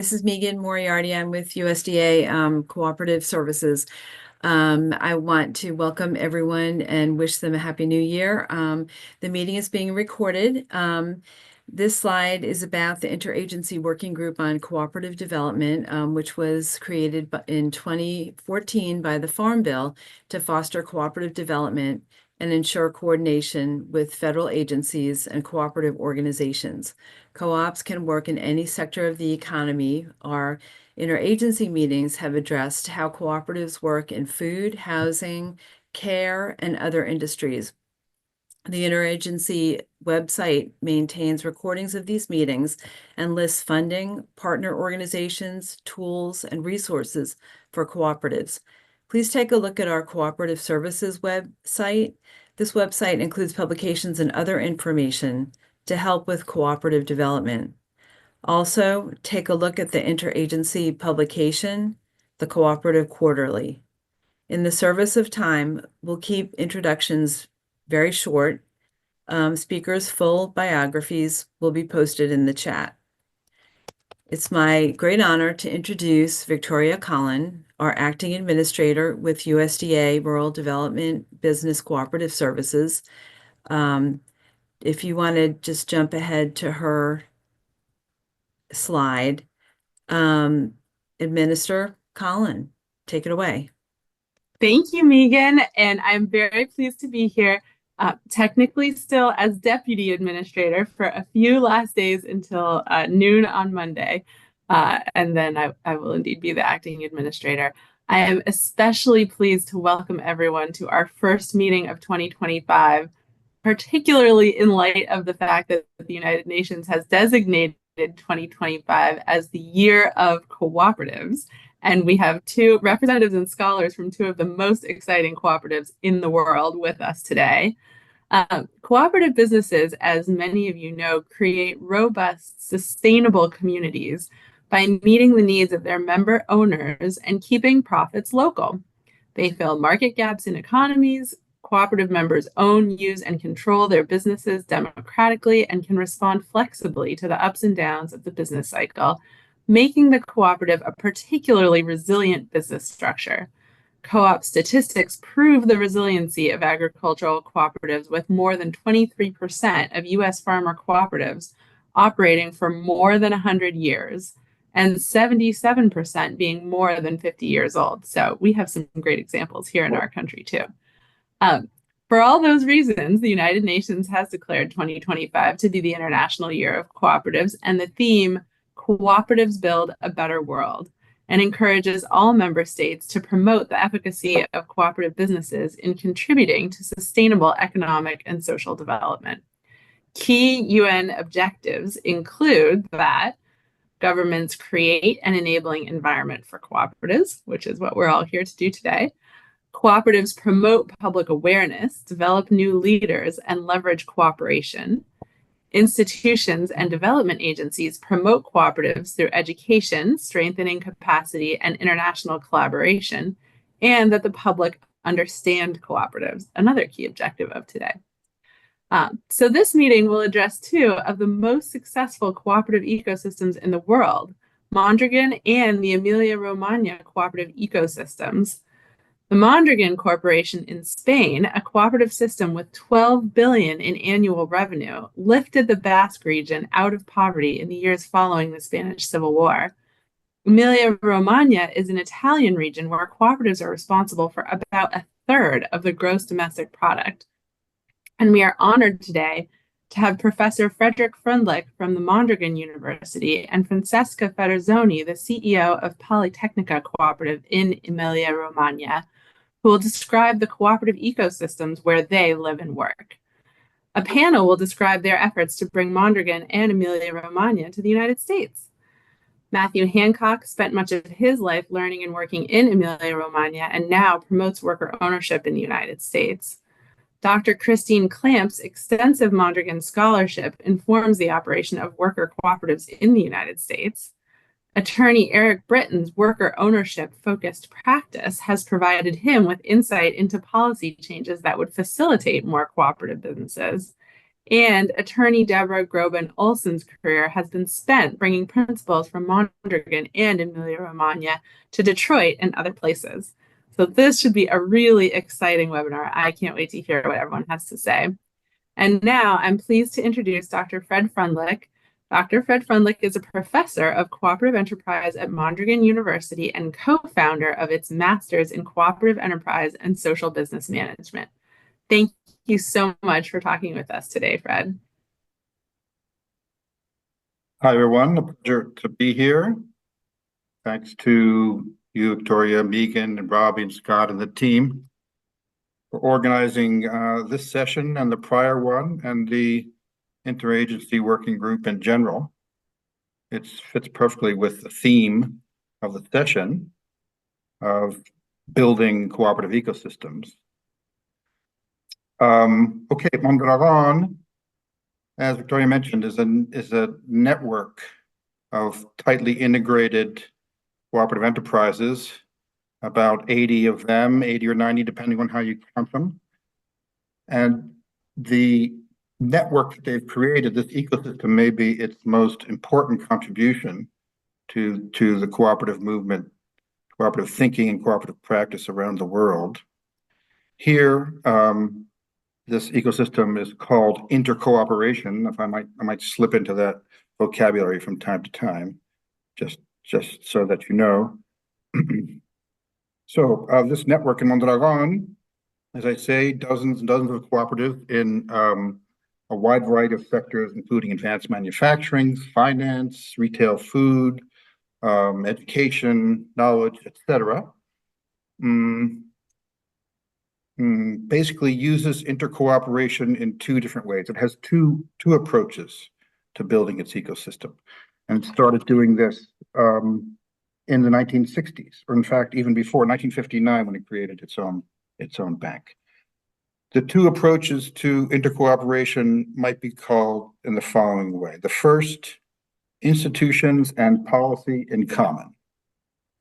This is Megan Moriarty. I'm with USDA Cooperative Services. I want to welcome everyone and wish them a Happy New Year. The meeting is being recorded. This slide is about the Interagency Working Group on Cooperative Development, which was created in 2014 by the Farm Bill to foster cooperative development and ensure coordination with federal agencies and cooperative organizations. Co-ops can work in any sector of the economy. Our interagency meetings have addressed how cooperatives work in food, housing, care, and other industries. The interagency website maintains recordings of these meetings and lists funding, partner organizations, tools, and resources for cooperatives. Please take a look at our Cooperative Services website. This website includes publications and other information to help with cooperative development. Also, take a look at the interagency publication, the Cooperative Quarterly. In the service of time, we'll keep introductions very short. Speakers' full biographies will be posted in the chat. It's my great honor to introduce Victoria Collin, our acting administrator with USDA Rural Development Business Cooperative Services. If you want to just jump ahead to her slide, Administrator Collin, take it away. Thank you, Megan, and I'm very pleased to be here, technically still as Deputy Administrator for a few last days until noon on Monday, and then I will indeed be the Acting Administrator. I am especially pleased to welcome everyone to our first meeting of 2025, particularly in light of the fact that the United Nations has designated 2025 as the Year of Cooperatives. And we have two representatives and scholars from two of the most exciting cooperatives in the world with us today. Cooperative businesses, as many of you know, create robust, sustainable communities by meeting the needs of their member owners and keeping profits local. They fill market gaps in economies. Cooperative members own, use, and control their businesses democratically and can respond flexibly to the ups and downs of the business cycle, making the cooperative a particularly resilient business structure. Co-op statistics prove the resiliency of agricultural cooperatives, with more than 23% of U.S. farmer cooperatives operating for more than 100 years, and 77% being more than 50 years old. So we have some great examples here in our country too. For all those reasons, the United Nations has declared 2025 to be the International Year of Cooperatives, and the theme, Cooperatives Build a Better World, and encourages all member states to promote the efficacy of cooperative businesses in contributing to sustainable economic and social development. Key UN objectives include that governments create an enabling environment for cooperatives, which is what we're all here to do today. Cooperatives promote public awareness, develop new leaders, and leverage cooperation. Institutions and development agencies promote cooperatives through education, strengthening capacity, and international collaboration, and that the public understand cooperatives, another key objective of today. So this meeting will address two of the most successful cooperative ecosystems in the world, Mondragon and the Emilia-Romagna cooperative ecosystems. The Mondragon Corporation in Spain, a cooperative system with 12 billion in annual revenue, lifted the Basque region out of poverty in the years following the Spanish Civil War. Emilia-Romagna is an Italian region where cooperatives are responsible for about a third of the gross domestic product. And we are honored today to have Professor Freundlich from the Mondragon University and Francesca Federzoni, the CEO of Politecnica Cooperative in Emilia-Romagna, who will describe the cooperative ecosystems where they live and work. A panel will describe their efforts to bring Mondragon and Emilia-Romagna to the United States. Matthew Hancock spent much of his life learning and working in Emilia-Romagna and now promotes worker ownership in the United States. Dr. Christine Clamp's extensive Mondragon scholarship informs the operation of worker cooperatives in the United States. Attorney Eric Britton's worker ownership-focused practice has provided him with insight into policy changes that would facilitate more cooperative businesses. And attorney Deborah Groban Olson's career has been spent bringing principals from Mondragon and Emilia-Romagna to Detroit and other places. So this should be a really exciting webinar. I can't wait to hear what everyone has to say. And now I'm pleased to introduce Dr. Fred Freundlich. Dr. Fred Freundlich is a professor of cooperative enterprise at Mondragon University and co-founder of its Master's in Cooperative Enterprise and Social Business Management. Thank you so much for talking with us today, Fred. Hi, everyone. A pleasure to be here. Thanks to you, Victoria, Megan, and Robbie, and Scott, and the team for organizing this session and the prior one and the Interagency Working Group in general. It fits perfectly with the theme of the session of building cooperative ecosystems. Okay, Mondragon, as Victoria mentioned, is a network of tightly integrated cooperative enterprises, about 80 of them, 80 or 90, depending on how you count them. And the network that they've created, this ecosystem, may be its most important contribution to the cooperative movement, cooperative thinking, and cooperative practice around the world. Here, this ecosystem is called intercooperation. If I might slip into that vocabulary from time to time, just so that you know. So this network in Mondragon, as I say, dozens and dozens of cooperatives in a wide variety of sectors, including advanced manufacturing, finance, retail food, education, knowledge, etc. Basically uses intercooperation in two different ways. It has two approaches to building its ecosystem. And it started doing this in the 1960s, or in fact, even before 1959, when it created its own bank. The two approaches to intercooperation might be called in the following way. The first, institutions and policy in common.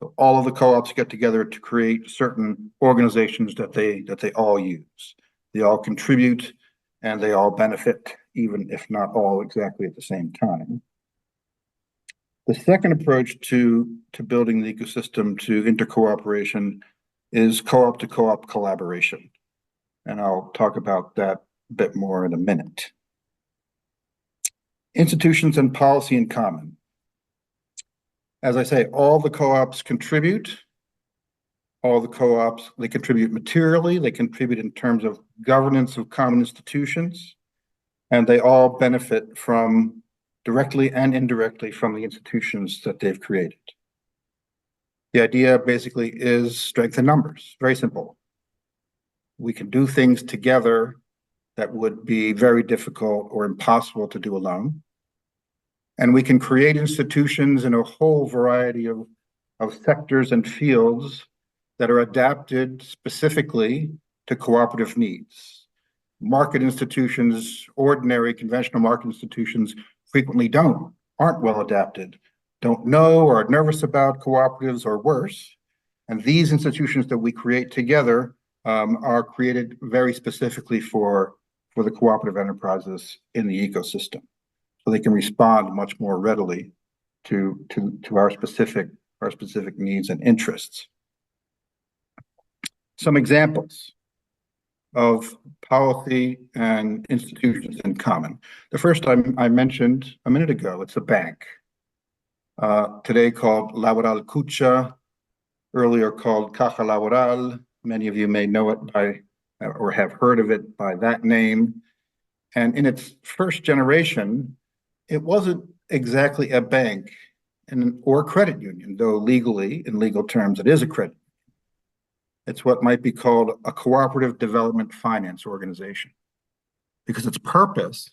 So all of the co-ops get together to create certain organizations that they all use. They all contribute and they all benefit, even if not all exactly at the same time. The second approach to building the ecosystem to intercooperation is co-op to co-op collaboration. And I'll talk about that a bit more in a minute. Institutions and policy in common. As I say, all the co-ops contribute. All the co-ops, they contribute materially, they contribute in terms of governance of common institutions, and they all benefit from directly and indirectly from the institutions that they've created. The idea basically is strength in numbers, very simple. We can do things together that would be very difficult or impossible to do alone. And we can create institutions in a whole variety of sectors and fields that are adapted specifically to cooperative needs. Market institutions, ordinary conventional market institutions, frequently aren't well adapted, don't know or are nervous about cooperatives or worse. And these institutions that we create together are created very specifically for the cooperative enterprises in the ecosystem. So they can respond much more readily to our specific needs and interests. Some examples of policy and institutions in common. The first I mentioned a minute ago, it's a bank. Today called Laboral Cucha, earlier called Caja Laboral. Many of you may know it by, or have heard of it by that name. And in its first generation, it wasn't exactly a bank or a credit union, though legally, in legal terms, it is a credit. It's what might be called a cooperative development finance organization, because its purpose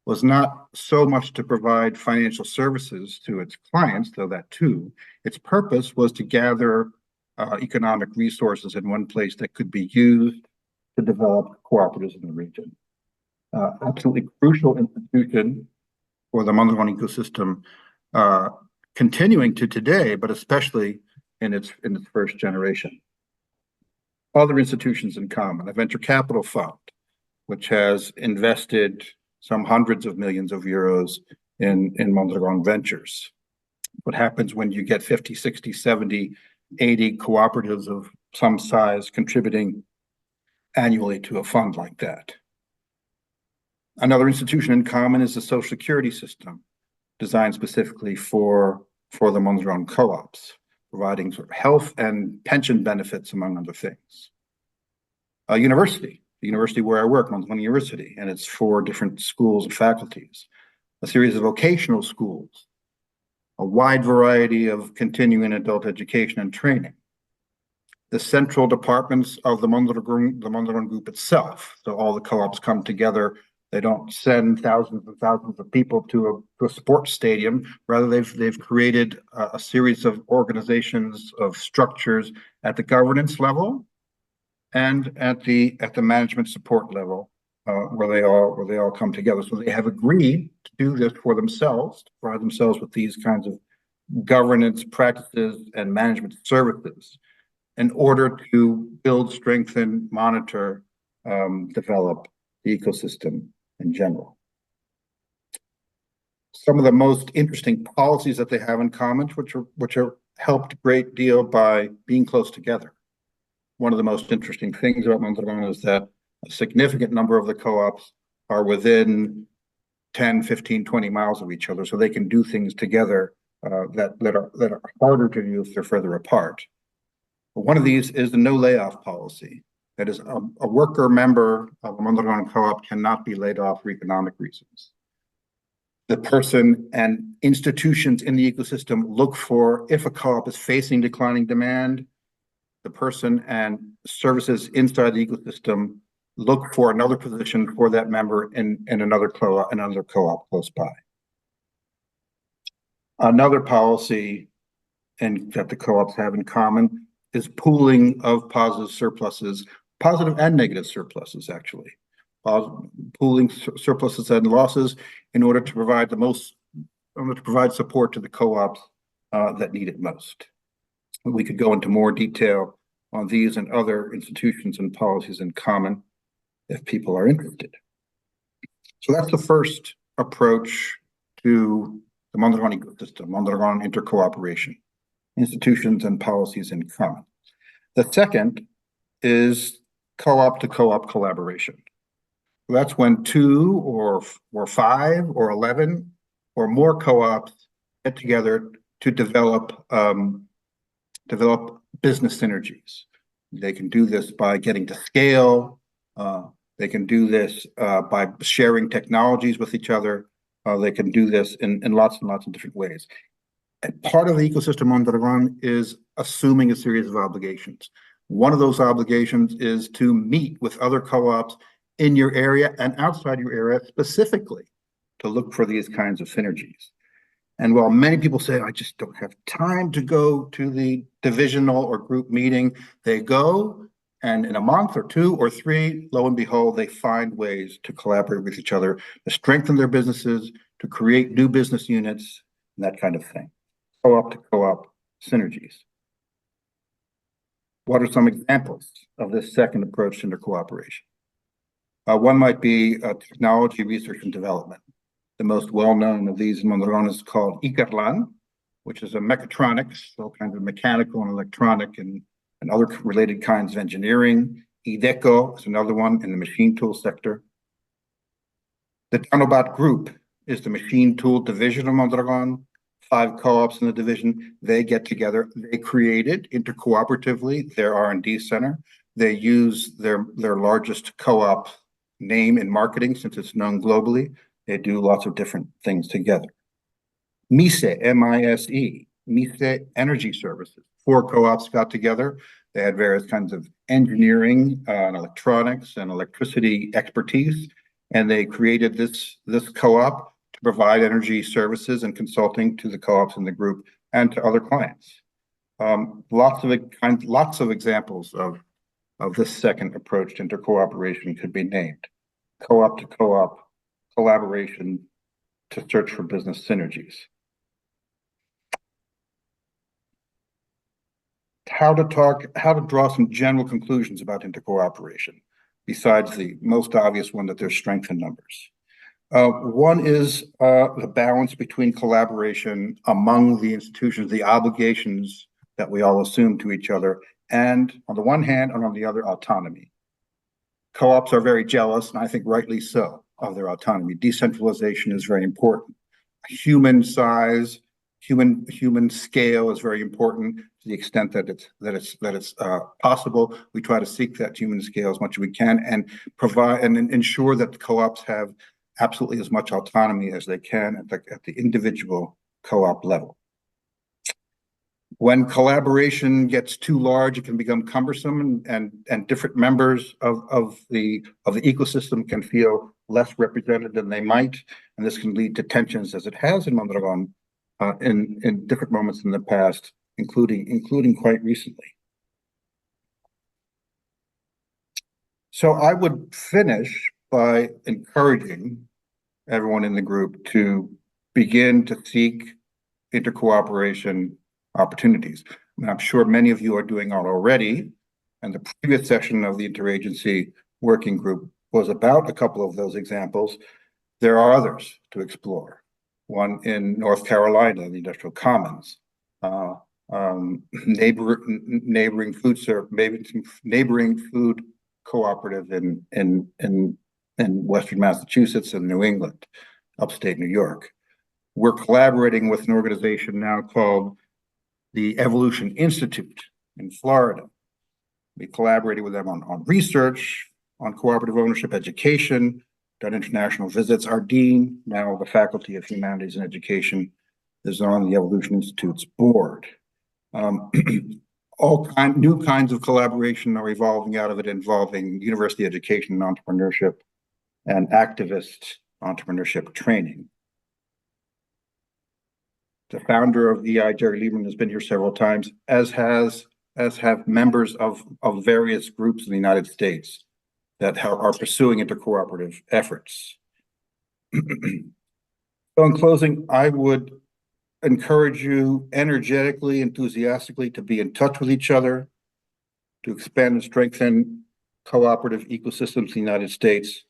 was not so much to provide financial services to its clients, though that too. Its purpose was to gather economic resources in one place that could be used to develop cooperatives in the region. Absolutely crucial institution for the Mondragon ecosystem, continuing to today, but especially in its first generation. Other institutions in common, a venture capital fund, which has invested some hundreds of millions of euros in Mondragon Ventures. What happens when you get 50, 60, 70, 80 cooperatives of some size contributing annually to a fund like that? Another institution in common is the social security system, designed specifically for the Mondragon co-ops, providing sort of health and pension benefits, among other things. A university, the university where I work, Mondragon University, and it's 4 different schools and faculties, a series of vocational schools, a wide variety of continuing adult education and training, the central departments of the Mondragon Group itself. So all the co-ops come together. They don't send thousands and thousands of people to a sports stadium. Rather, they've created a series of organizations, of structures at the governance level and at the management support level, where they all come together. So they have agreed to do this for themselves, to provide themselves with these kinds of governance practices and management services in order to build, strengthen, monitor, develop the ecosystem in general. Some of the most interesting policies that they have in common, which are helped a great deal by being close together. One of the most interesting things about Mondragon is that a significant number of the co-ops are within 10, 15, 20 miles of each other, so they can do things together that are harder to do if they're further apart. But one of these is the no layoff policy. That is, a worker member of a Mondragon co-op cannot be laid off for economic reasons. The person and institutions in the ecosystem look for, if a co-op is facing declining demand, the person and services inside the ecosystem look for another position for that member in another co-op close by. Another policy that the co-ops have in common is pooling of positive surpluses, positive and negative surpluses, actually. Pooling surpluses and losses in order to provide support to the co-ops that need it most. We could go into more detail on these and other institutions and policies in common if people are interested. So that's the first approach to the Mondragon ecosystem, Mondragon intercooperation, institutions and policies in common. The second is co-op to co-op collaboration. That's when 2 or 5 or 11 or more co-ops get together to develop business synergies. They can do this by getting to scale. They can do this by sharing technologies with each other. They can do this in lots and lots of different ways. And part of the ecosystem Mondragon is assuming a series of obligations. One of those obligations is to meet with other co-ops in your area and outside your area specifically to look for these kinds of synergies. And while many people say, I just don't have time to go to the divisional or group meeting, they go, and in a month or 2 or 3, lo and behold, they find ways to collaborate with each other, to strengthen their businesses, to create new business units, and that kind of thing. Co-op to co-op synergies. What are some examples of this second approach to intercooperation? One might be technology research and development. The most well-known of these in Mondragon is called ICARLAN, which is a mechatronics, so kinds of mechanical and electronic and other related kinds of engineering. IDECO is another one in the machine tool sector. The Danobat Group is the machine tool division of Mondragon. 5 co-ops in the division. They get together. They created intercooperatively their R&D center. They use their largest co-op name in marketing since it's known globally. They do lots of different things together. MISE, M-I-S-E, MISE Energy Services. 4 co-ops got together. They had various kinds of engineering and electronics and electricity expertise, and they created this co-op to provide energy services and consulting to the co-ops in the group and to other clients. Lots of examples of this second approach to intercooperation could be named. Co-op to co-op collaboration to search for business synergies. How to draw some general conclusions about intercooperation, besides the most obvious one that there's strength in numbers. One is the balance between collaboration among the institutions, the obligations that we all assume to each other, and on the one hand, and on the other, autonomy. Co-ops are very jealous, and I think rightly so, of their autonomy. Decentralization is very important. Human size, human scale is very important to the extent that it's possible. We try to seek that human scale as much as we can and provide and ensure that the co-ops have absolutely as much autonomy as they can at the individual co-op level. When collaboration gets too large, it can become cumbersome, and different members of the ecosystem can feel less represented than they might, and this can lead to tensions, as it has in Mondragon in different moments in the past, including quite recently. So I would finish by encouraging everyone in the group to begin to seek intercooperation opportunities. I mean, I'm sure many of you are doing it already, and the previous session of the Interagency Working Group was about a couple of those examples. There are others to explore. One in North Carolina, the Industrial Commons, neighboring food cooperative in Western Massachusetts and New England, upstate New York. We're collaborating with an organization now called the Evolution Institute in Florida. We collaborated with them on research, on cooperative ownership, education, done international visits. Our dean, now the Faculty of Humanities and Education, is on the Evolution Institute's board. New kinds of collaboration are evolving out of it, involving university education and entrepreneurship and activist entrepreneurship training. The founder of EI, Jerry Lieberman, has been here several times, as have members of various groups in the United States that are pursuing intercooperative efforts. So in closing, I would encourage you energetically, enthusiastically to be in touch with each other, to expand and strengthen cooperative ecosystems in the United States,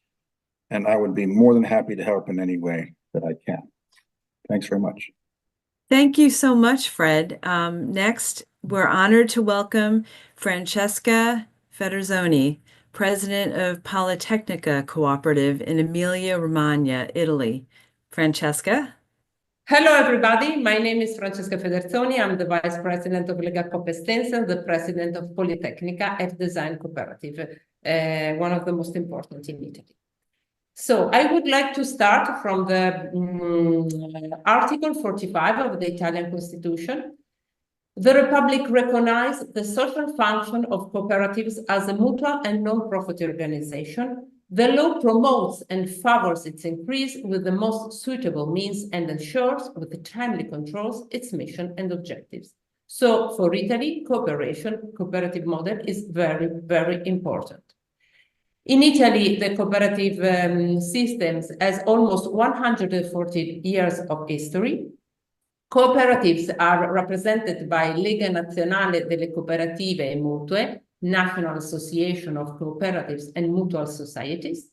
and I would be more than happy to help in any way that I can. Thanks very much. Thank you so much, Fred. Next, we're honored to welcome Francesca Federzoni, President of Politecnica Cooperative in Emilia-Romagna, Italy. Francesca? Hello, everybody. My name is Francesca Federzoni. I'm the Vice President of Lega Coop Estensa, the President of Politecnica F Design Cooperative, one of the most important in Italy. So I would like to start from the Article 45 of the Italian Constitution. The Republic recognizes the social function of cooperatives as a mutual and non-profit organization. The law promotes and favors its increase with the most suitable means and ensures, with timely controls, its mission and objectives. So for Italy, cooperative model is very, very important. In Italy, the cooperative systems has almost 140 years of history. Cooperatives are represented by Lega Nazionale delle Cooperative e Mutue, National Association of Cooperatives and Mutual Societies,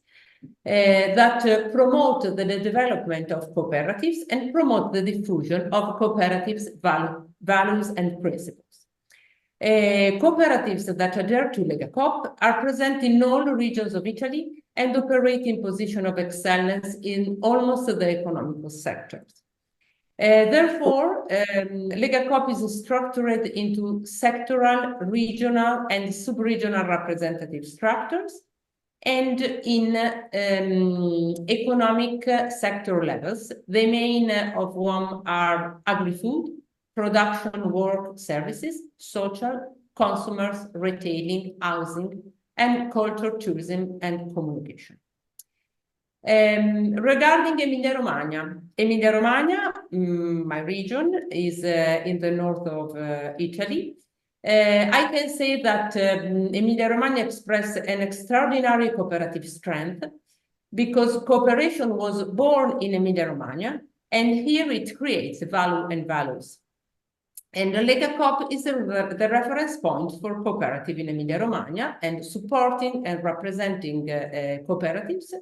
that promote the development of cooperatives and promote the diffusion of cooperatives' values and principles. Cooperatives that adhere to Lega Coop are present in all regions of Italy and operate in position of excellence in almost the economical sectors. Therefore, Lega Coop is structured into sectoral, regional, and sub-regional representative structures, and in economic sector levels, the main of whom are agri-food, production, work, services, social, consumers, retailing, housing, and culture, tourism, and communication. Regarding Emilia-Romagna, my region is in the north of Italy. I can say that Emilia-Romagna expressed an extraordinary cooperative strength because cooperation was born in Emilia-Romagna, and here it creates value and values. And the Lega Coop is the reference point for cooperative in Emilia-Romagna, and supporting and representing cooperatives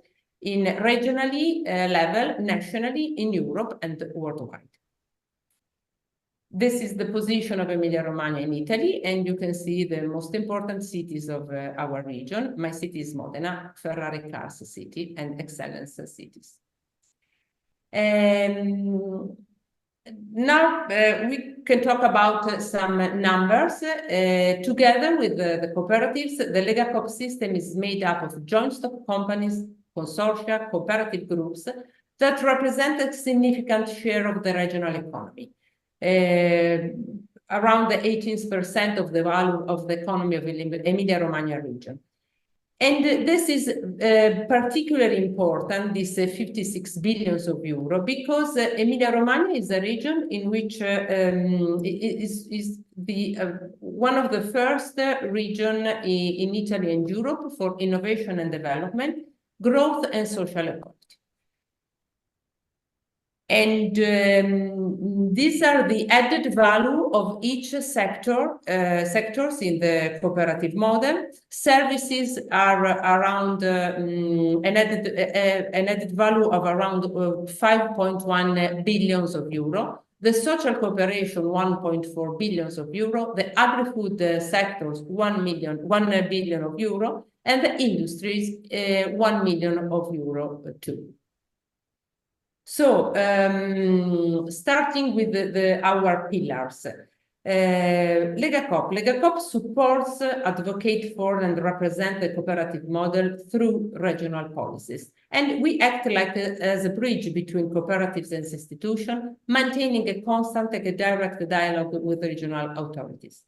in regionally level, nationally, in Europe and worldwide. This is the position of Emilia-Romagna in Italy, and you can see the most important cities of our region. My city is Modena, Ferrari Cars City, and Excellence Cities. Now we can talk about some numbers. Together with the cooperatives, the Lega Coop system is made up of joint stock companies, consortia, cooperative groups that represent a significant share of the regional economy. Around the 18% of the value of the economy of Emilia-Romagna region. And this is particularly important, this 56 billion of euro, because Emilia-Romagna is a region in which is the one of the first region in Italy and Europe for innovation and development, growth and social equality. And these are the added value of each sectors in the cooperative model. Services are around an added value of around 5.1 billion of euro. The social cooperation, 1.4 billion of euro. The agri-food sectors, 1 billion of euro. And the industries, 1 million of euro too. So, starting with our pillars, Lega Coop supports, advocate for, and represent the cooperative model through regional policies. And we act like as a bridge between cooperatives and institutions, maintaining a constant and a direct dialogue with regional authorities.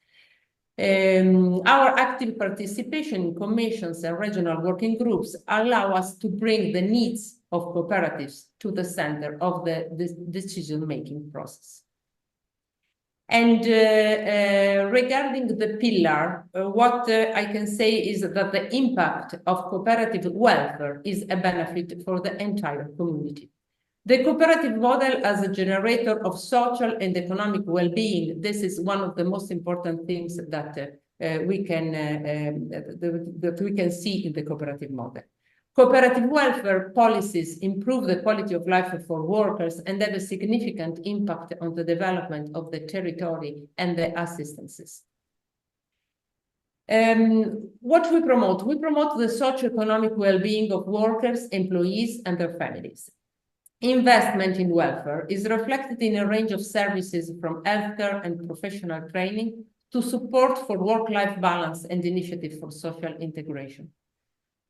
Our active participation in commissions and regional working groups allow us to bring the needs of cooperatives to the center of the decision-making process. And regarding the pillar, what I can say is that the impact of cooperative welfare is a benefit for the entire community. The cooperative model as a generator of social and economic well-being, this is one of the most important things that we can see in the cooperative model. Cooperative welfare policies improve the quality of life for workers and have a significant impact on the development of the territory and the assistances. What we promote? We promote the socio-economic well-being of workers, employees, and their families. Investment in welfare is reflected in a range of services from healthcare and professional training to support for work-life balance and initiative for social integration.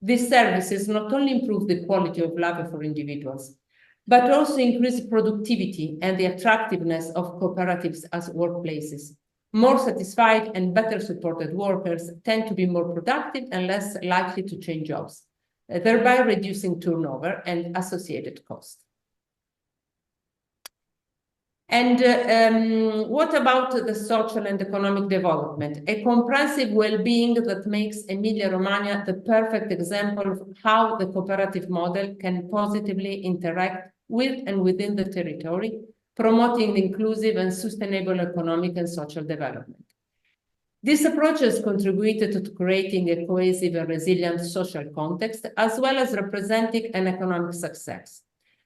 These services not only improve the quality of life for individuals, but also increase productivity and the attractiveness of cooperatives as workplaces. More satisfied and better supported workers tend to be more productive and less likely to change jobs, thereby reducing turnover and associated costs. And what about the social and economic development? A comprehensive well-being that makes Emilia-Romagna the perfect example of how the cooperative model can positively interact with and within the territory, promoting inclusive and sustainable economic and social development. This approach has contributed to creating a cohesive and resilient social context, as well as representing an economic success.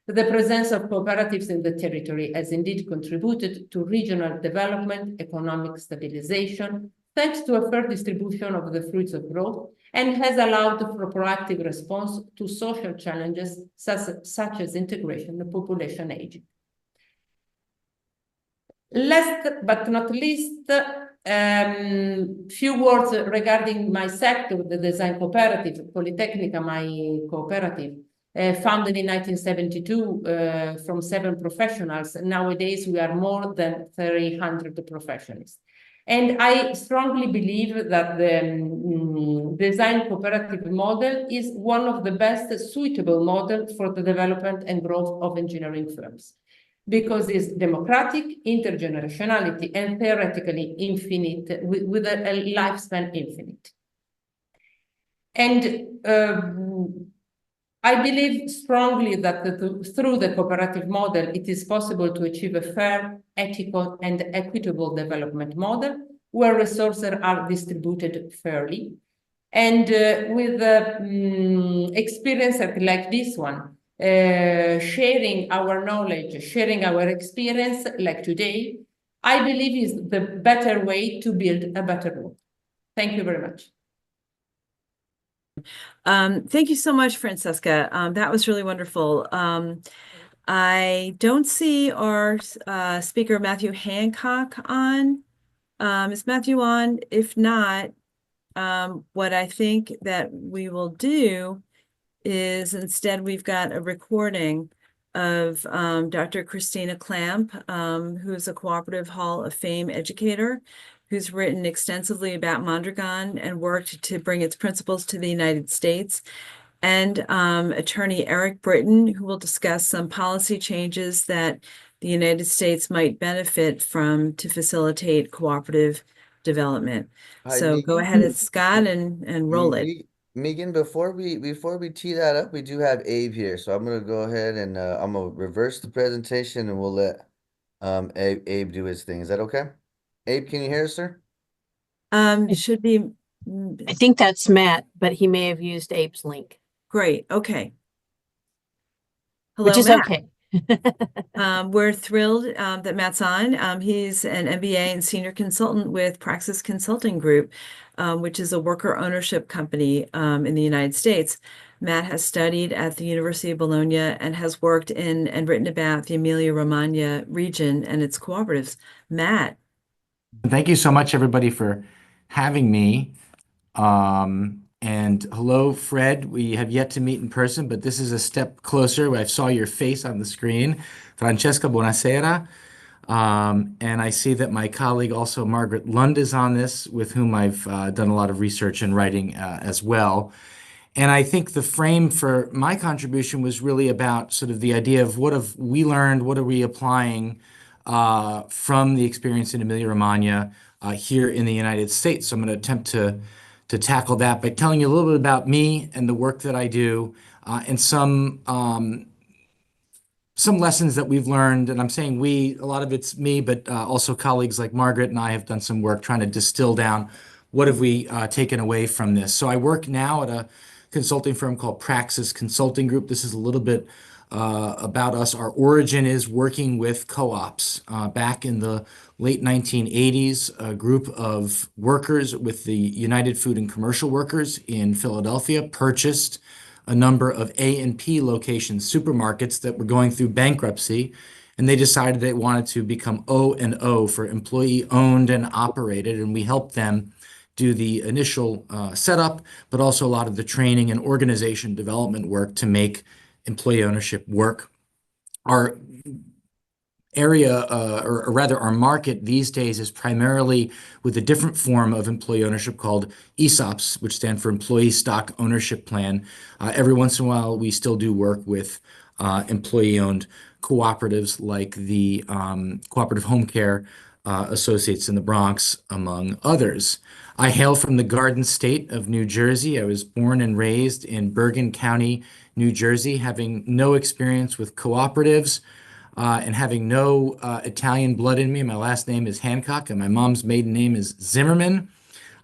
The presence of cooperatives in the territory has indeed contributed to regional development, economic stabilization, thanks to a fair distribution of the fruits of growth, and has allowed for proactive response to social challenges such as integration and population aging. Last but not least, few words regarding my sector, the design cooperative, Politecnica, my cooperative. Founded in 1972 from 7 professionals. Nowadays, we are more than 300 professionals. And I strongly believe that the design cooperative model is one of the best suitable models for the development and growth of engineering firms, because it's democratic, intergenerationality, and theoretically infinite, with a lifespan infinite. And I believe strongly that through the cooperative model, it is possible to achieve a fair, ethical, and equitable development model where resources are distributed fairly And with experience like this one, sharing our knowledge, sharing our experience like today, I believe is the better way to build a better world. Thank you very much. Thank you so much, Francesca. That was really wonderful. I don't see our speaker, Matthew Hancock, on. Is Matthew on? If not, what I think that we will do is instead we've got a recording of Dr. Christina Clamp, who's a Cooperative Hall of Fame educator, who's written extensively about Mondragon and worked to bring its principles to the United States, and attorney Eric Britton, who will discuss some policy changes that the United States might benefit from to facilitate cooperative development. Hi, So go Megan. ahead, Scott, and roll it. Megan, before we tee that up, we do have Abe here, so I'm gonna go ahead and I'm gonna reverse the presentation, and we'll let Abe do his thing. Is that okay? Abe, can you hear us, sir? Should be I think that's Matt, but he may have used Abe's link, great. Okay. Hello, which is Matt. okay. We're thrilled that Matt's on. He's an MBA and senior consultant with Praxis Consulting Group, which is a worker ownership company in the United States. Matt has studied at the University of Bologna and has worked in and written about the Emilia-Romagna region and its cooperatives. Matt. Thank you so much, everybody, for having me. And hello, Fred. We have yet to meet in person, but this is a step closer. I saw your face on the screen. Francesca, buonasera. And I see that my colleague, also Margaret Lund, is on this, with whom I've done a lot of research and writing as well. And I think the frame for my contribution was really about sort of the idea of what have we learned, what are we applying from the experience in Emilia-Romagna here in the United States. So I'm going to attempt to tackle that by telling you a little bit about me and the work that I do, and some lessons that we've learned. And I'm saying we, a lot of it's me, but also colleagues like Margaret and I have done some work trying to distill down what have we taken away from this. So I work now at a consulting firm called Praxis Consulting Group. This is a little bit about us. Our origin is working with co-ops. Back in the late 1980s, a group of workers with the United Food and Commercial Workers in Philadelphia purchased a number of A&P locations, supermarkets that were going through bankruptcy, and they decided they wanted to become O&O for employee owned and operated, and we helped them do the initial setup, but also a lot of the training and organization development work to make employee ownership work. Our area, or rather our market these days, is primarily with a different form of employee ownership called ESOPs, which stand for Employee Stock Ownership Plan. Every once in a while, we still do work with employee-owned cooperatives like the Cooperative Home Care Associates in the Bronx, among others. I hail from the Garden State of New Jersey. I was born and raised in Bergen County, New Jersey, having no experience with cooperatives and having no Italian blood in me. My last name is Hancock, and my mom's maiden name is Zimmerman.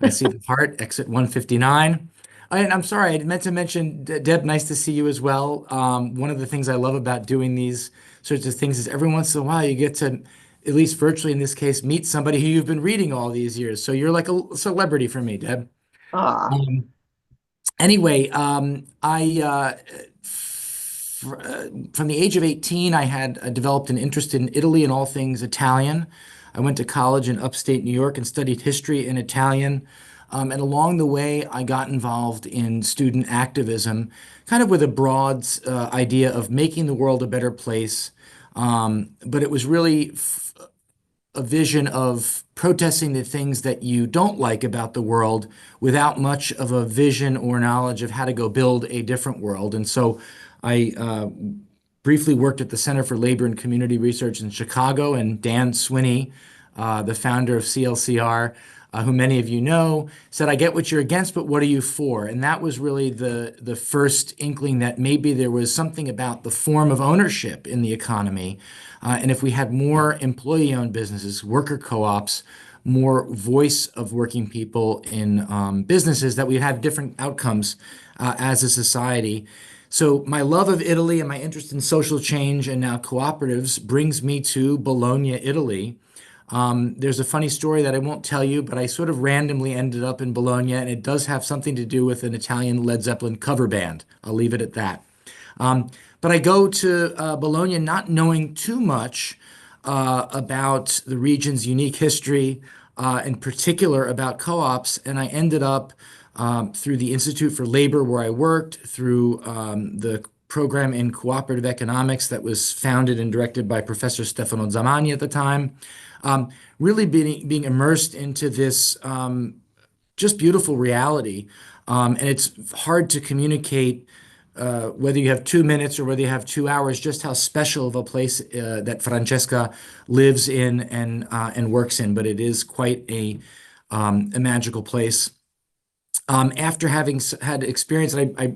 I see the heart, exit 159. And I'm sorry, I meant to mention, Deb, nice to see you as well. One of the things I love about doing these sorts of things is every once in a while you get to, at least virtually in this case, meet somebody who you've been reading all these years. So you're like a celebrity for me, Deb. Anyway, from the age of 18, I had developed an interest in Italy and all things Italian. I went to college in upstate New York and studied history in Italian. And along the way, I got involved in student activism, kind of with a broad idea of making the world a better place. But it was really a vision of protesting the things that you don't like about the world without much of a vision or knowledge of how to go build a different world. And so I briefly worked at the Center for Labor and Community Research in Chicago, and Dan Swinney, the founder of CLCR, who many of you know, said, "I get what you're against, but what are you for?" And that was really the first inkling that maybe there was something about the form of ownership in the economy. And if we had more employee-owned businesses, worker co-ops, more voice of working people in businesses, that we'd have different outcomes as a society. So my love of Italy and my interest in social change and now cooperatives brings me to Bologna, Italy. There's a funny story that I won't tell you, but I sort of randomly ended up in Bologna, and it does have something to do with an Italian Led Zeppelin cover band. I'll leave it at that. But I go to Bologna not knowing too much about the region's unique history, in particular about co-ops, and I ended up through the Institute for Labor where I worked, through the program in cooperative economics that was founded and directed by Professor Stefano Zamani at the time, really being immersed into this just beautiful reality. And it's hard to communicate whether you have 2 minutes or whether you have 2 hours, just how special of a place that Francesca lives in and works in. But it is quite a magical place. After having had experience, I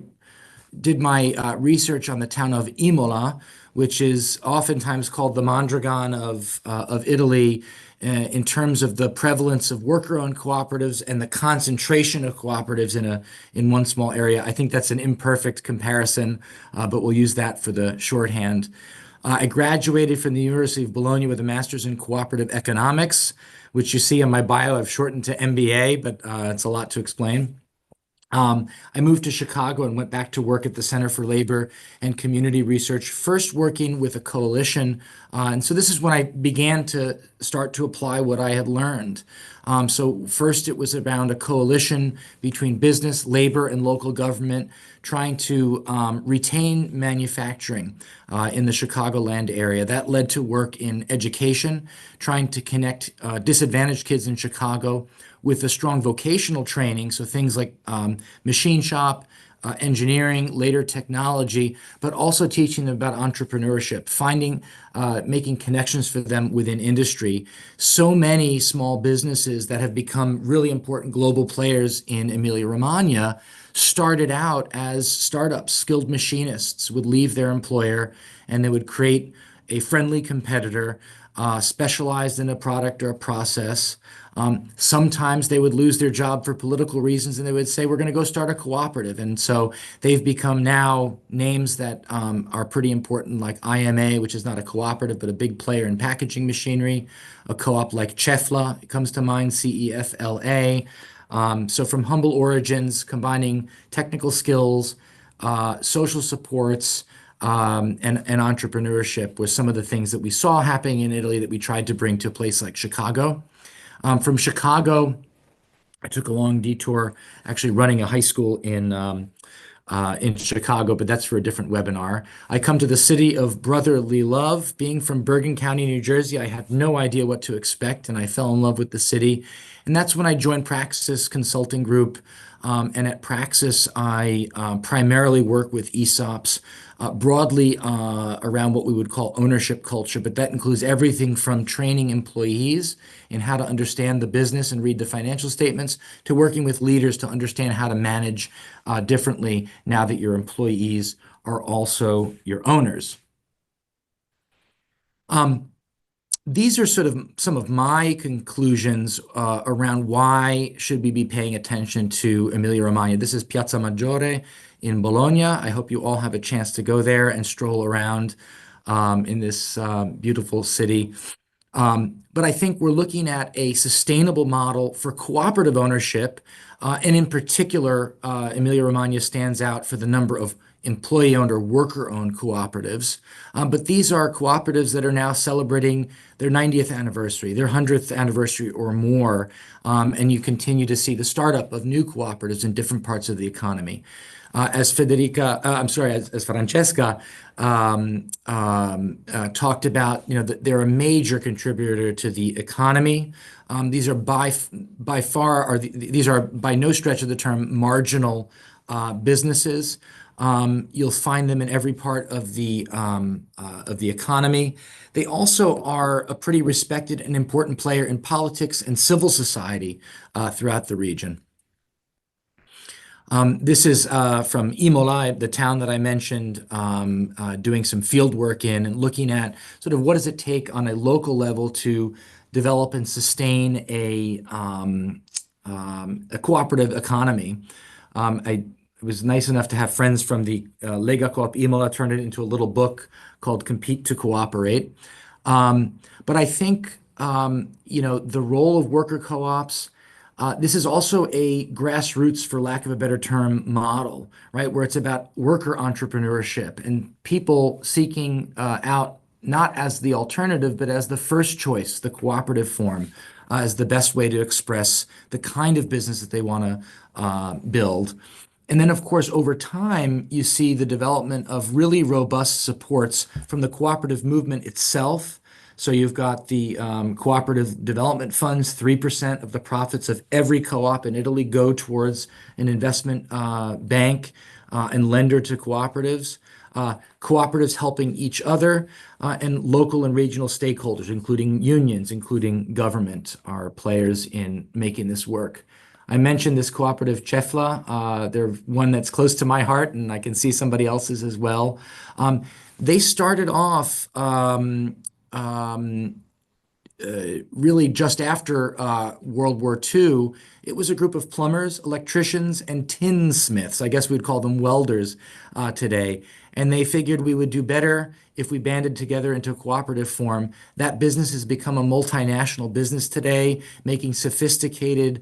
did my research on the town of Imola, which is oftentimes called the Mondragon of Italy, in terms of the prevalence of worker-owned cooperatives and the concentration of cooperatives in one small area. I think that's an imperfect comparison, but we'll use that for the shorthand. I graduated from the University of Bologna with a master's in cooperative economics, which you see in my bio. I've shortened to MBA, but it's a lot to explain. I moved to Chicago and went back to work at the Center for Labor and Community Research, first working with a coalition. And so this is when I began to start to apply what I had learned. So first it was around a coalition between business, labor, and local government, trying to retain manufacturing in the Chicagoland area. That led to work in education, trying to connect disadvantaged kids in Chicago with a strong vocational training, so things like machine shop, engineering, later technology, but also teaching them about entrepreneurship, making connections for them within industry. So many small businesses that have become really important global players in Emilia-Romagna started out as startups. Skilled machinists would leave their employer and they would create a friendly competitor specialized in a product or a process. Sometimes they would lose their job for political reasons and they would say, we're going to go start a cooperative. And so they've become now names that are pretty important, like IMA, which is not a cooperative, but a big player in packaging machinery. A co-op like Cefla, it comes to mind, CEFLA. So from humble origins, combining technical skills, social supports, and entrepreneurship was some of the things that we saw happening in Italy that we tried to bring to a place like Chicago. From Chicago, I took a long detour, actually running a high school in Chicago, but that's for a different webinar. I come to the city of brotherly love. Being from Bergen County, New Jersey, I had no idea what to expect, and I fell in love with the city. And that's when I joined Praxis Consulting Group. And at Praxis, I primarily work with ESOPs, broadly around what we would call ownership culture, but that includes everything from training employees in how to understand the business and read the financial statements, to working with leaders to understand how to manage differently now that your employees are also your owners. These are sort of some of my conclusions around why should we be paying attention to Emilia-Romagna. This is Piazza Maggiore in Bologna. I hope you all have a chance to go there and stroll around in this beautiful city. But I think we're looking at a sustainable model for cooperative ownership. And in particular, Emilia-Romagna stands out for the number of employee-owned or worker-owned cooperatives. But these are cooperatives that are now celebrating their 90th anniversary, their 100th anniversary or more. And you continue to see the startup of new cooperatives in different parts of the economy. As Francesca talked about, that they're a major contributor to the economy. These are by far, these are by no stretch of the term marginal businesses. You'll find them in every part of the economy. They also are a pretty respected and important player in politics and civil society throughout the region. This is from Imola, the town that I mentioned, doing some field work in and looking at sort of what does it take on a local level to develop and sustain a cooperative economy. I was nice enough to have friends from the Lega Coop Imola turn it into a little book called Compete to Cooperate. But I think, the role of worker co-ops, this is also a grassroots, for lack of a better term, model, right? Where it's about worker entrepreneurship and people seeking out not as the alternative, but as the first choice, the cooperative form, as the best way to express the kind of business that they want to build. And then, of course, over time, you see the development of really robust supports from the cooperative movement itself. So you've got the Cooperative Development Funds. 3% of the profits of every co-op in Italy go towards an investment bank and lender to cooperatives. Cooperatives helping each other, and local and regional stakeholders, including unions, including government, are players in making this work. I mentioned this cooperative Cefla. They're one that's close to my heart, and I can see somebody else's as well. They started off really just after World War II. It was a group of plumbers, electricians, and tinsmiths. I guess we'd call them welders today. And they figured we would do better if we banded together into a cooperative form. That business has become a multinational business today, making sophisticated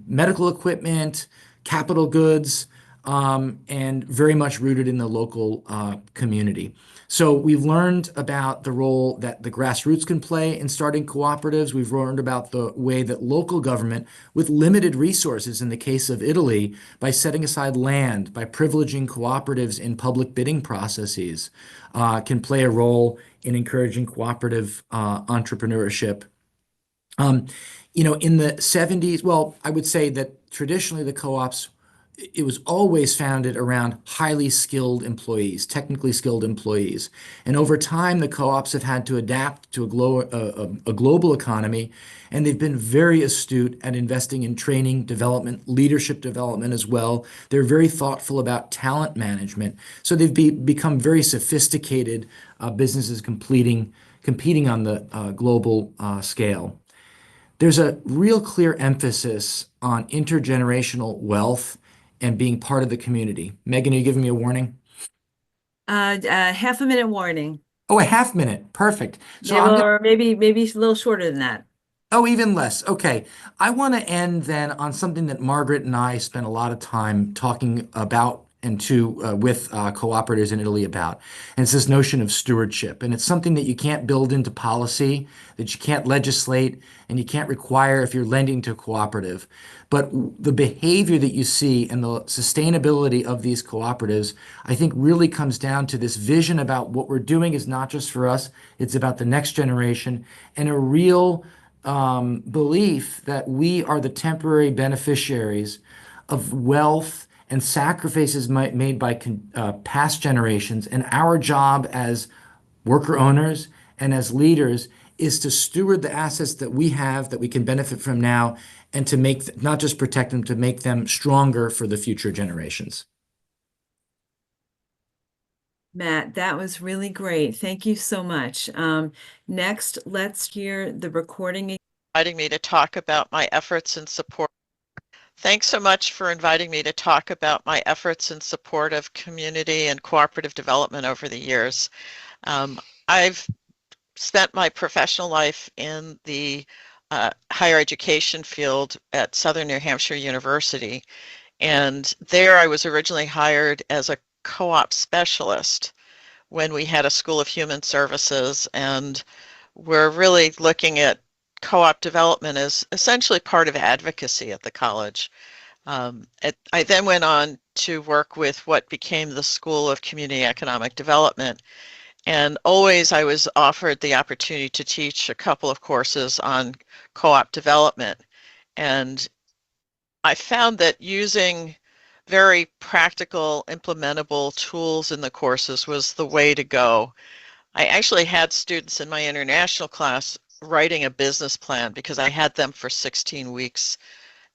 medical equipment, capital goods, and very much rooted in the local community. So we've learned about the role that the grassroots can play in starting cooperatives. We've learned about the way that local government, with limited resources in the case of Italy, by setting aside land, by privileging cooperatives in public bidding processes, can play a role in encouraging cooperative entrepreneurship. In the 70s, well, I would say that traditionally the co-ops, it was always founded around highly skilled employees, technically skilled employees. And over time, the co-ops have had to adapt to a global economy, and they've been very astute at investing in training, development, leadership development as well. They're very thoughtful about talent management. So they've become very sophisticated businesses competing on the global scale. There's a real clear emphasis on intergenerational wealth and being part of the community. Megan, are you giving me a warning? Half a minute warning. Oh, a half minute. Perfect. So Or maybe a little shorter than that. Oh, even less. Okay. I want to end then on something that Margaret and I spent a lot of time talking about and with cooperators in Italy about. And it's this notion of stewardship. And it's something that you can't build into policy, that you can't legislate, and you can't require if you're lending to a cooperative. But the behavior that you see and the sustainability of these cooperatives, I think really comes down to this vision about what we're doing is not just for us, it's about the next generation, and a real belief that we are the temporary beneficiaries of wealth and sacrifices made by past generations. And our job as worker owners and as leaders is to steward the assets that we have that we can benefit from now, and to make, not just protect them, to make them stronger for the future generations. Matt, that was really great. Thank you so much. Next, let's hear the recording. Inviting me to talk about my efforts in support. Thanks so much for inviting me to talk about my efforts in support of community and cooperative development over the years. I've spent my professional life in the higher education field at Southern New Hampshire University. And there I was originally hired as a co-op specialist when we had a School of Human Services, and we're really looking at co-op development as essentially part of advocacy at the college. I then went on to work with what became the School of Community Economic Development, and always I was offered the opportunity to teach a couple of courses on co-op development. And I found that using very practical, implementable tools in the courses was the way to go. I actually had students in my international class writing a business plan because I had them for 16 weeks,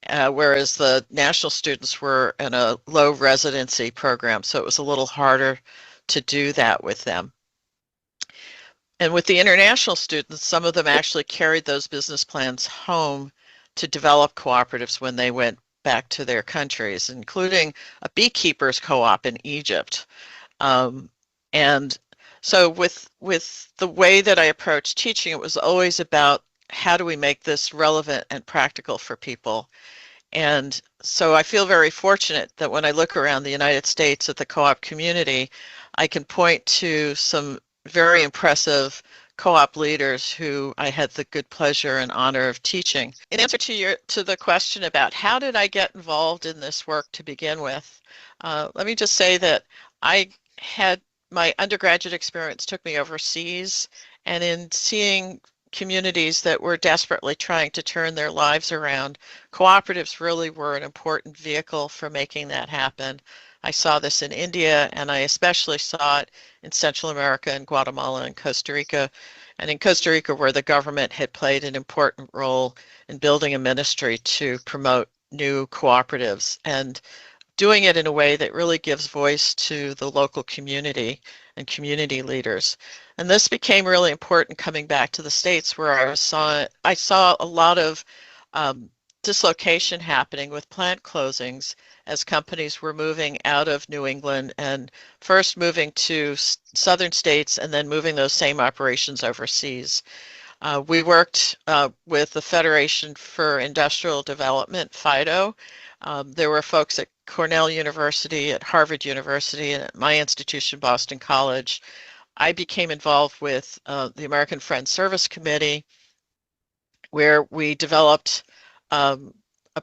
whereas the national students were in a low residency program, so it was a little harder to do that with them. And with the international students, some of them actually carried those business plans home to develop cooperatives when they went back to their countries, including a beekeepers co-op in Egypt. And so with the way that I approached teaching, it was always about how do we make this relevant and practical for people. And so I feel very fortunate that when I look around the United States at the co-op community, I can point to some very impressive co-op leaders who I had the good pleasure and honor of teaching. In answer to the question about how did I get involved in this work to begin with, let me just say that I had my undergraduate experience took me overseas, and in seeing communities that were desperately trying to turn their lives around, cooperatives really were an important vehicle for making that happen. I saw this in India, and I especially saw it in Central America and Guatemala and Costa Rica. And in Costa Rica, where the government had played an important role in building a ministry to promote new cooperatives and doing it in a way that really gives voice to the local community and community leaders. And this became really important coming back to the States, where I saw a lot of dislocation happening with plant closings as companies were moving out of New England and first moving to southern states and then moving those same operations overseas. We worked with the Federation for Industrial Development, FIDO. There were folks at Cornell University, at Harvard University, and at my institution, Boston College. I became involved with the American Friends Service Committee, where we developed a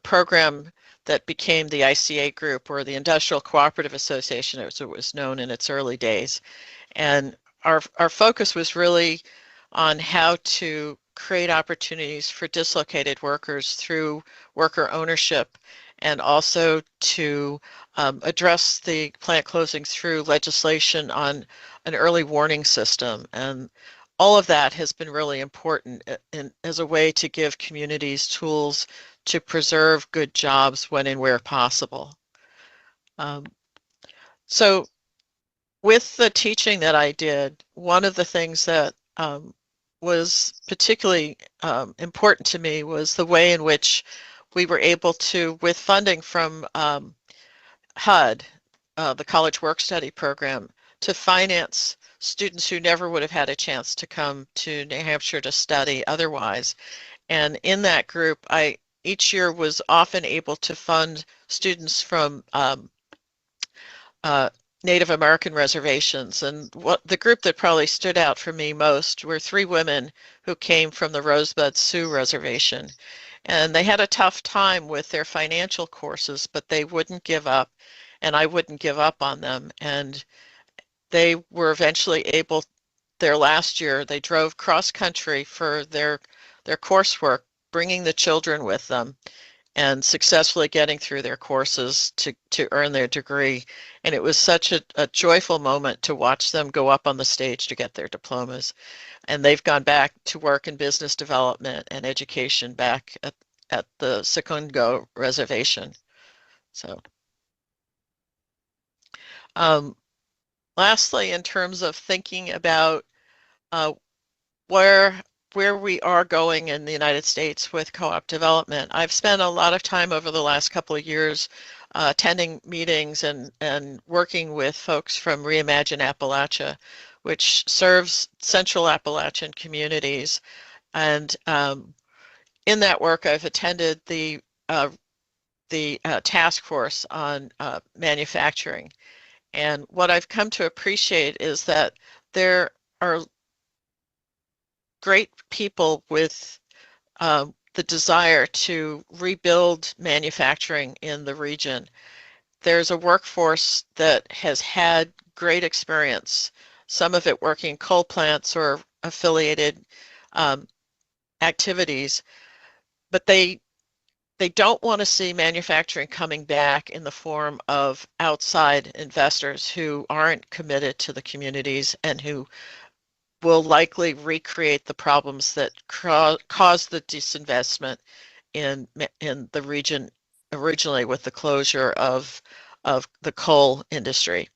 program that became the ICA group, or the Industrial Cooperative Association, as it was known in its early days. And our focus was really on how to create opportunities for dislocated workers through worker ownership, and also to address the plant closings through legislation on an early warning system. And all of that has been really important as a way to give communities tools to preserve good jobs when and where possible. So with the teaching that I did, one of the things that was particularly important to me was the way in which we were able to, with funding from HUD, the College Work Study Program, to finance students who never would have had a chance to come to New Hampshire to study otherwise. And in that group, I each year was often able to fund students from Native American reservations. And what the group that probably stood out for me most were 3 women who came from the Rosebud Sioux Reservation. And they had a tough time with their financial courses, but they wouldn't give up, and I wouldn't give up on them. And they were eventually able, their last year, they drove cross country for their coursework, bringing the children with them, and successfully getting through their courses to earn their degree. And it was such a joyful moment to watch them go up on the stage to get their diplomas. And they've gone back to work in business development and education back at the Secungo Reservation. So, lastly, in terms of thinking about where we are going in the United States with co-op development, I've spent a lot of time over the last couple of years attending meetings and working with folks from Reimagine Appalachia, which serves Central Appalachian communities. And in that work, I've attended the task force on manufacturing. And what I've come to appreciate is that there are great people with the desire to rebuild manufacturing in the region. There's a workforce that has had great experience, some of it working coal plants or affiliated activities, but they don't want to see manufacturing coming back in the form of outside investors who aren't committed to the communities and who will likely recreate the problems that caused the disinvestment in the region originally with the closure of the coal industry.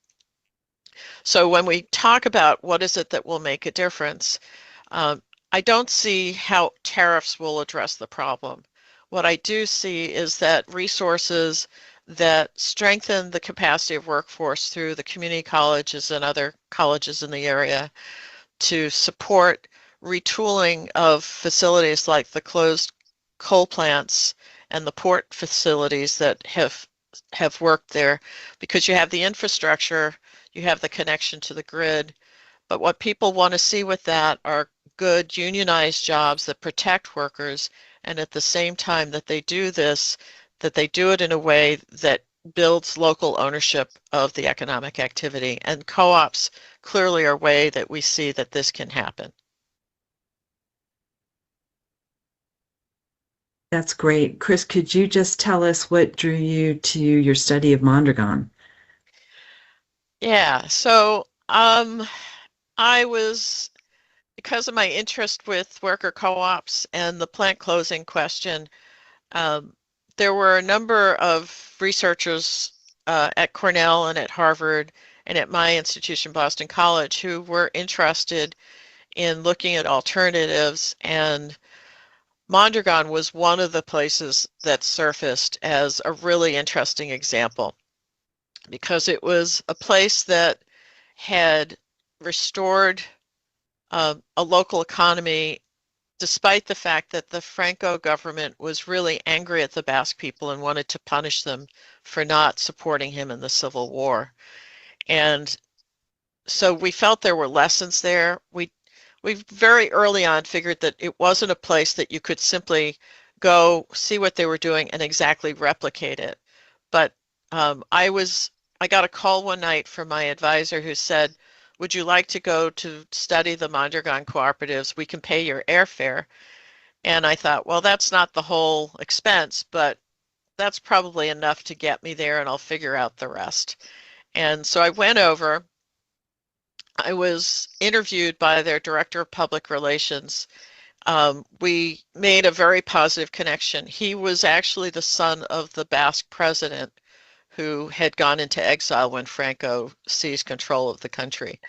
So when we talk about what is it that will make a difference, I don't see how tariffs will address the problem. What I do see is that resources that strengthen the capacity of workforce through the community colleges and other colleges in the area to support retooling of facilities like the closed coal plants and the port facilities that have worked there, because you have the infrastructure, you have the connection to the grid. But what people want to see with that are good unionized jobs that protect workers, and at the same time that they do this, that they do it in a way that builds local ownership of the economic activity. And co-ops clearly are a way that we see that this can happen. That's great. Chris, could you just tell us what drew you to your study of Mondragon? Yeah, so I was, because of my interest with worker co-ops and the plant closing question, there were a number of researchers at Cornell and at Harvard and at my institution, Boston College, who were interested in looking at alternatives, and Mondragon was one of the places that surfaced as a really interesting example, because it was a place that had restored a local economy despite the fact that the Franco government was really angry at the Basque people and wanted to punish them for not supporting him in the Civil War. And so we felt there were lessons there. We very early on figured that it wasn't a place that you could simply go see what they were doing and exactly replicate it. But I got a call one night from my advisor who said, "Would you like to go to study the Mondragon cooperatives? We can pay your airfare." And I thought, well, that's not the whole expense, but that's probably enough to get me there, and I'll figure out the rest. And so I went over. I was interviewed by their director of public relations. We made a very positive connection. He was actually the son of the Basque president who had gone into exile when Franco seized control of the country.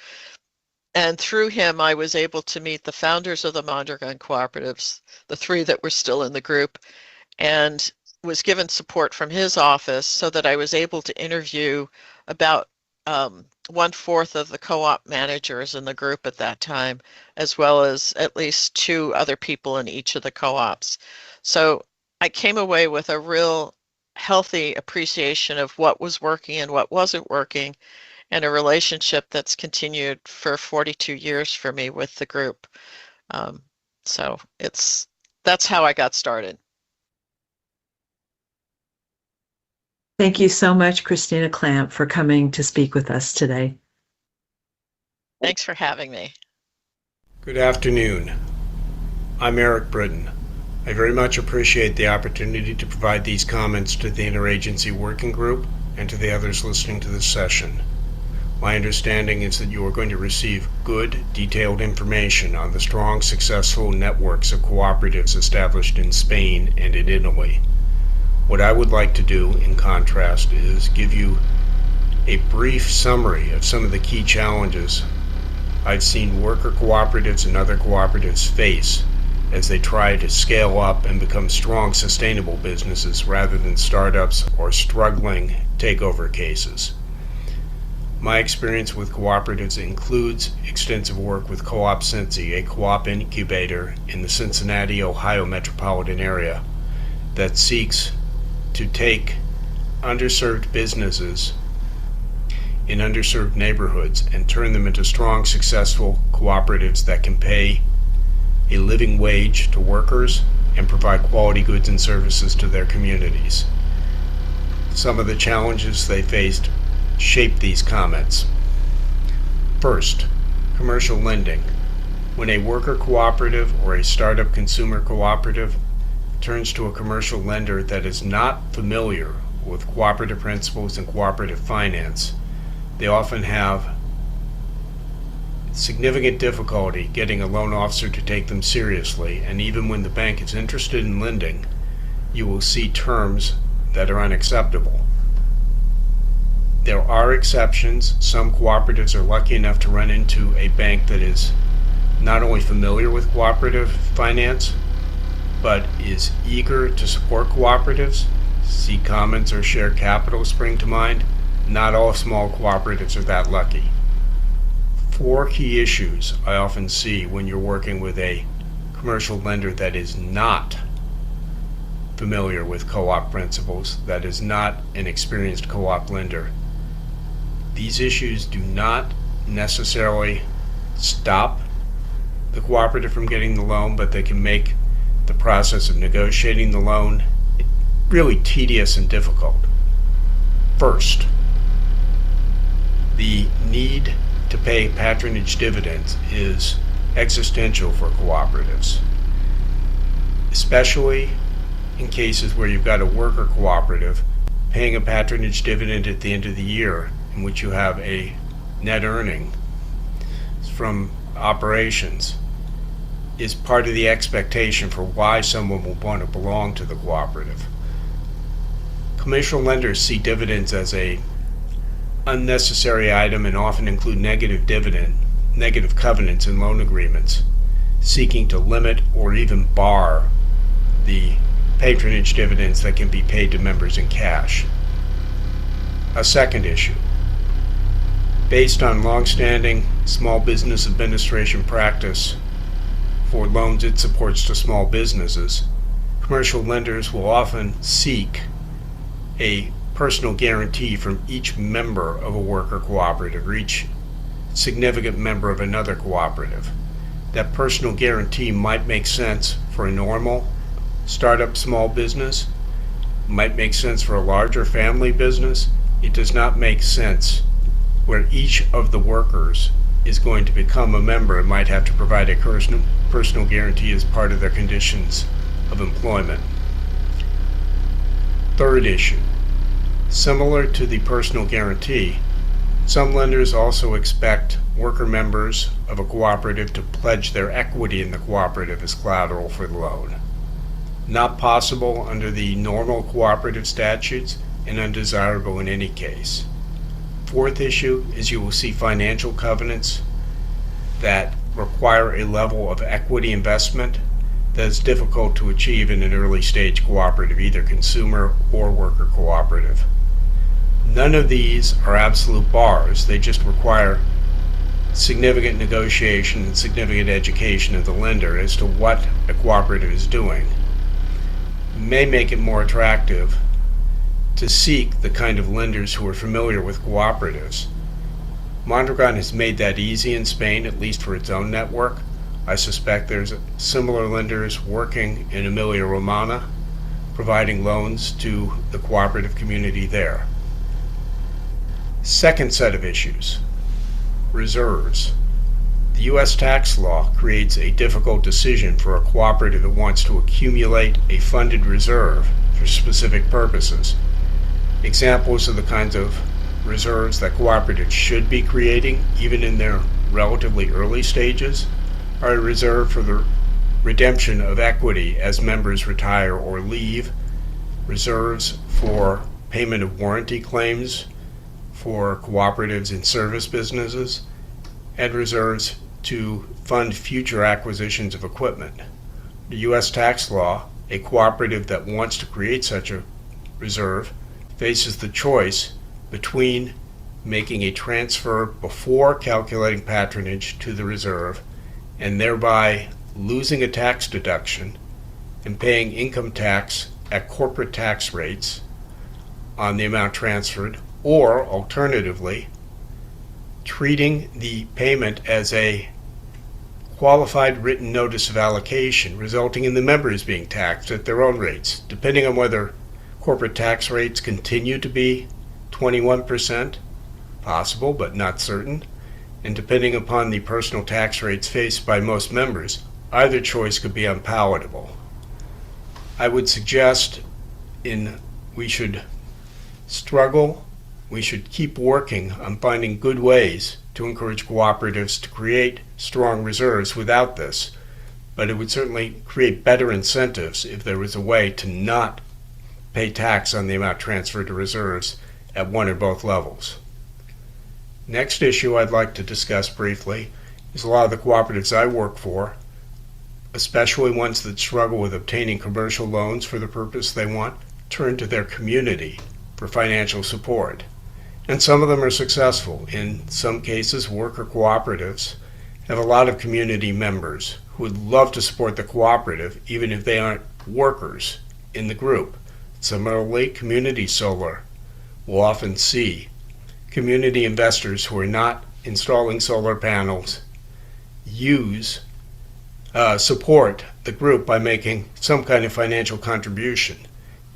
And through him, I was able to meet the founders of the Mondragon Cooperatives, the three that were still in the group, and was given support from his office so that I was able to interview about 1/4 of the co-op managers in the group at that time, as well as at least 2 other people in each of the co-ops. So I came away with a real healthy appreciation of what was working and what wasn't working, and a relationship that's continued for 42 years for me with the group. So that's how I got started. Thank you so much, Christina Clamp, for coming to speak with us today. Thanks for having me. Good afternoon. I'm Eric Britton. I very much appreciate the opportunity to provide these comments to the Interagency Working Group and to the others listening to this session. My understanding is that you are going to receive good, detailed information on the strong, successful networks of cooperatives established in Spain and in Italy. What I would like to do, in contrast, is give you a brief summary of some of the key challenges I've seen worker cooperatives and other cooperatives face as they try to scale up and become strong, sustainable businesses rather than startups or struggling takeover cases. My experience with cooperatives includes extensive work with Co-op Cincy, a co-op incubator in the Cincinnati, Ohio metropolitan area that seeks to take underserved businesses in underserved neighborhoods and turn them into strong, successful cooperatives that can pay a living wage to workers and provide quality goods and services to their communities. Some of the challenges they faced shape these comments. First, commercial lending. When a worker cooperative or a startup consumer cooperative turns to a commercial lender that is not familiar with cooperative principles and cooperative finance, they often have significant difficulty getting a loan officer to take them seriously, and even when the bank is interested in lending, you will see terms that are unacceptable. There are exceptions. Some cooperatives are lucky enough to run into a bank that is not only familiar with cooperative finance, but is eager to support cooperatives. See Commons or Shared Capital spring to mind. Not all small cooperatives are that lucky. 4 key issues I often see when you're working with a commercial lender that is not familiar with co-op principles, that is not an experienced co-op lender. These issues do not necessarily stop the cooperative from getting the loan, but they can make the process of negotiating the loan really tedious and difficult. First, the need to pay patronage dividends is existential for cooperatives, especially in cases where you've got a worker cooperative paying a patronage dividend at the end of the year in which you have a net earning from operations is part of the expectation for why someone will want to belong to the cooperative. Commercial lenders see dividends as a unnecessary item and often include negative covenants in loan agreements, seeking to limit or even bar the patronage dividends that can be paid to members in cash. A second issue. Based on long-standing small business administration practice for loans it supports to small businesses, commercial lenders will often seek a personal guarantee from each member of a worker cooperative or each significant member of another cooperative. That personal guarantee might make sense for a normal startup small business, might make sense for a larger family business. It does not make sense where each of the workers is going to become a member and might have to provide a personal guarantee as part of their conditions of employment. Third issue. Similar to the personal guarantee, some lenders also expect worker members of a cooperative to pledge their equity in the cooperative as collateral for the loan. Not possible under the normal cooperative statutes and undesirable in any case. Fourth issue is you will see financial covenants that require a level of equity investment that is difficult to achieve in an early stage cooperative, either consumer or worker cooperative. None of these are absolute bars. They just require significant negotiation and significant education of the lender as to what a cooperative is doing. May make it more attractive to seek the kind of lenders who are familiar with cooperatives. Mondragon has made that easy in Spain, at least for its own network. I suspect there's similar lenders working in Emilia-Romagna, providing loans to the cooperative community there. Second set of issues, reserves. The U.S. tax law creates a difficult decision for a cooperative that wants to accumulate a funded reserve for specific purposes. Examples of the kinds of reserves that cooperatives should be creating, even in their relatively early stages, are a reserve for the redemption of equity as members retire or leave, reserves for payment of warranty claims for cooperatives and service businesses, and reserves to fund future acquisitions of equipment. The U.S. tax law, a cooperative that wants to create such a reserve faces the choice between making a transfer before calculating patronage to the reserve and thereby losing a tax deduction and paying income tax at corporate tax rates on the amount transferred, or alternatively, treating the payment as a qualified written notice of allocation, resulting in the members being taxed at their own rates, depending on whether corporate tax rates continue to be 21%, possible but not certain, and depending upon the personal tax rates faced by most members, either choice could be unpalatable. I would suggest we should keep working on finding good ways to encourage cooperatives to create strong reserves without this, but it would certainly create better incentives if there was a way to not pay tax on the amount transferred to reserves at one or both levels. Next issue I'd like to discuss briefly is a lot of the cooperatives I work for, especially ones that struggle with obtaining commercial loans for the purpose they want, turn to their community for financial support. And some of them are successful. In some cases, worker cooperatives have a lot of community members who would love to support the cooperative even if they aren't workers in the group. Similarly, community solar will often see community investors who are not installing solar panels support the group by making some kind of financial contribution.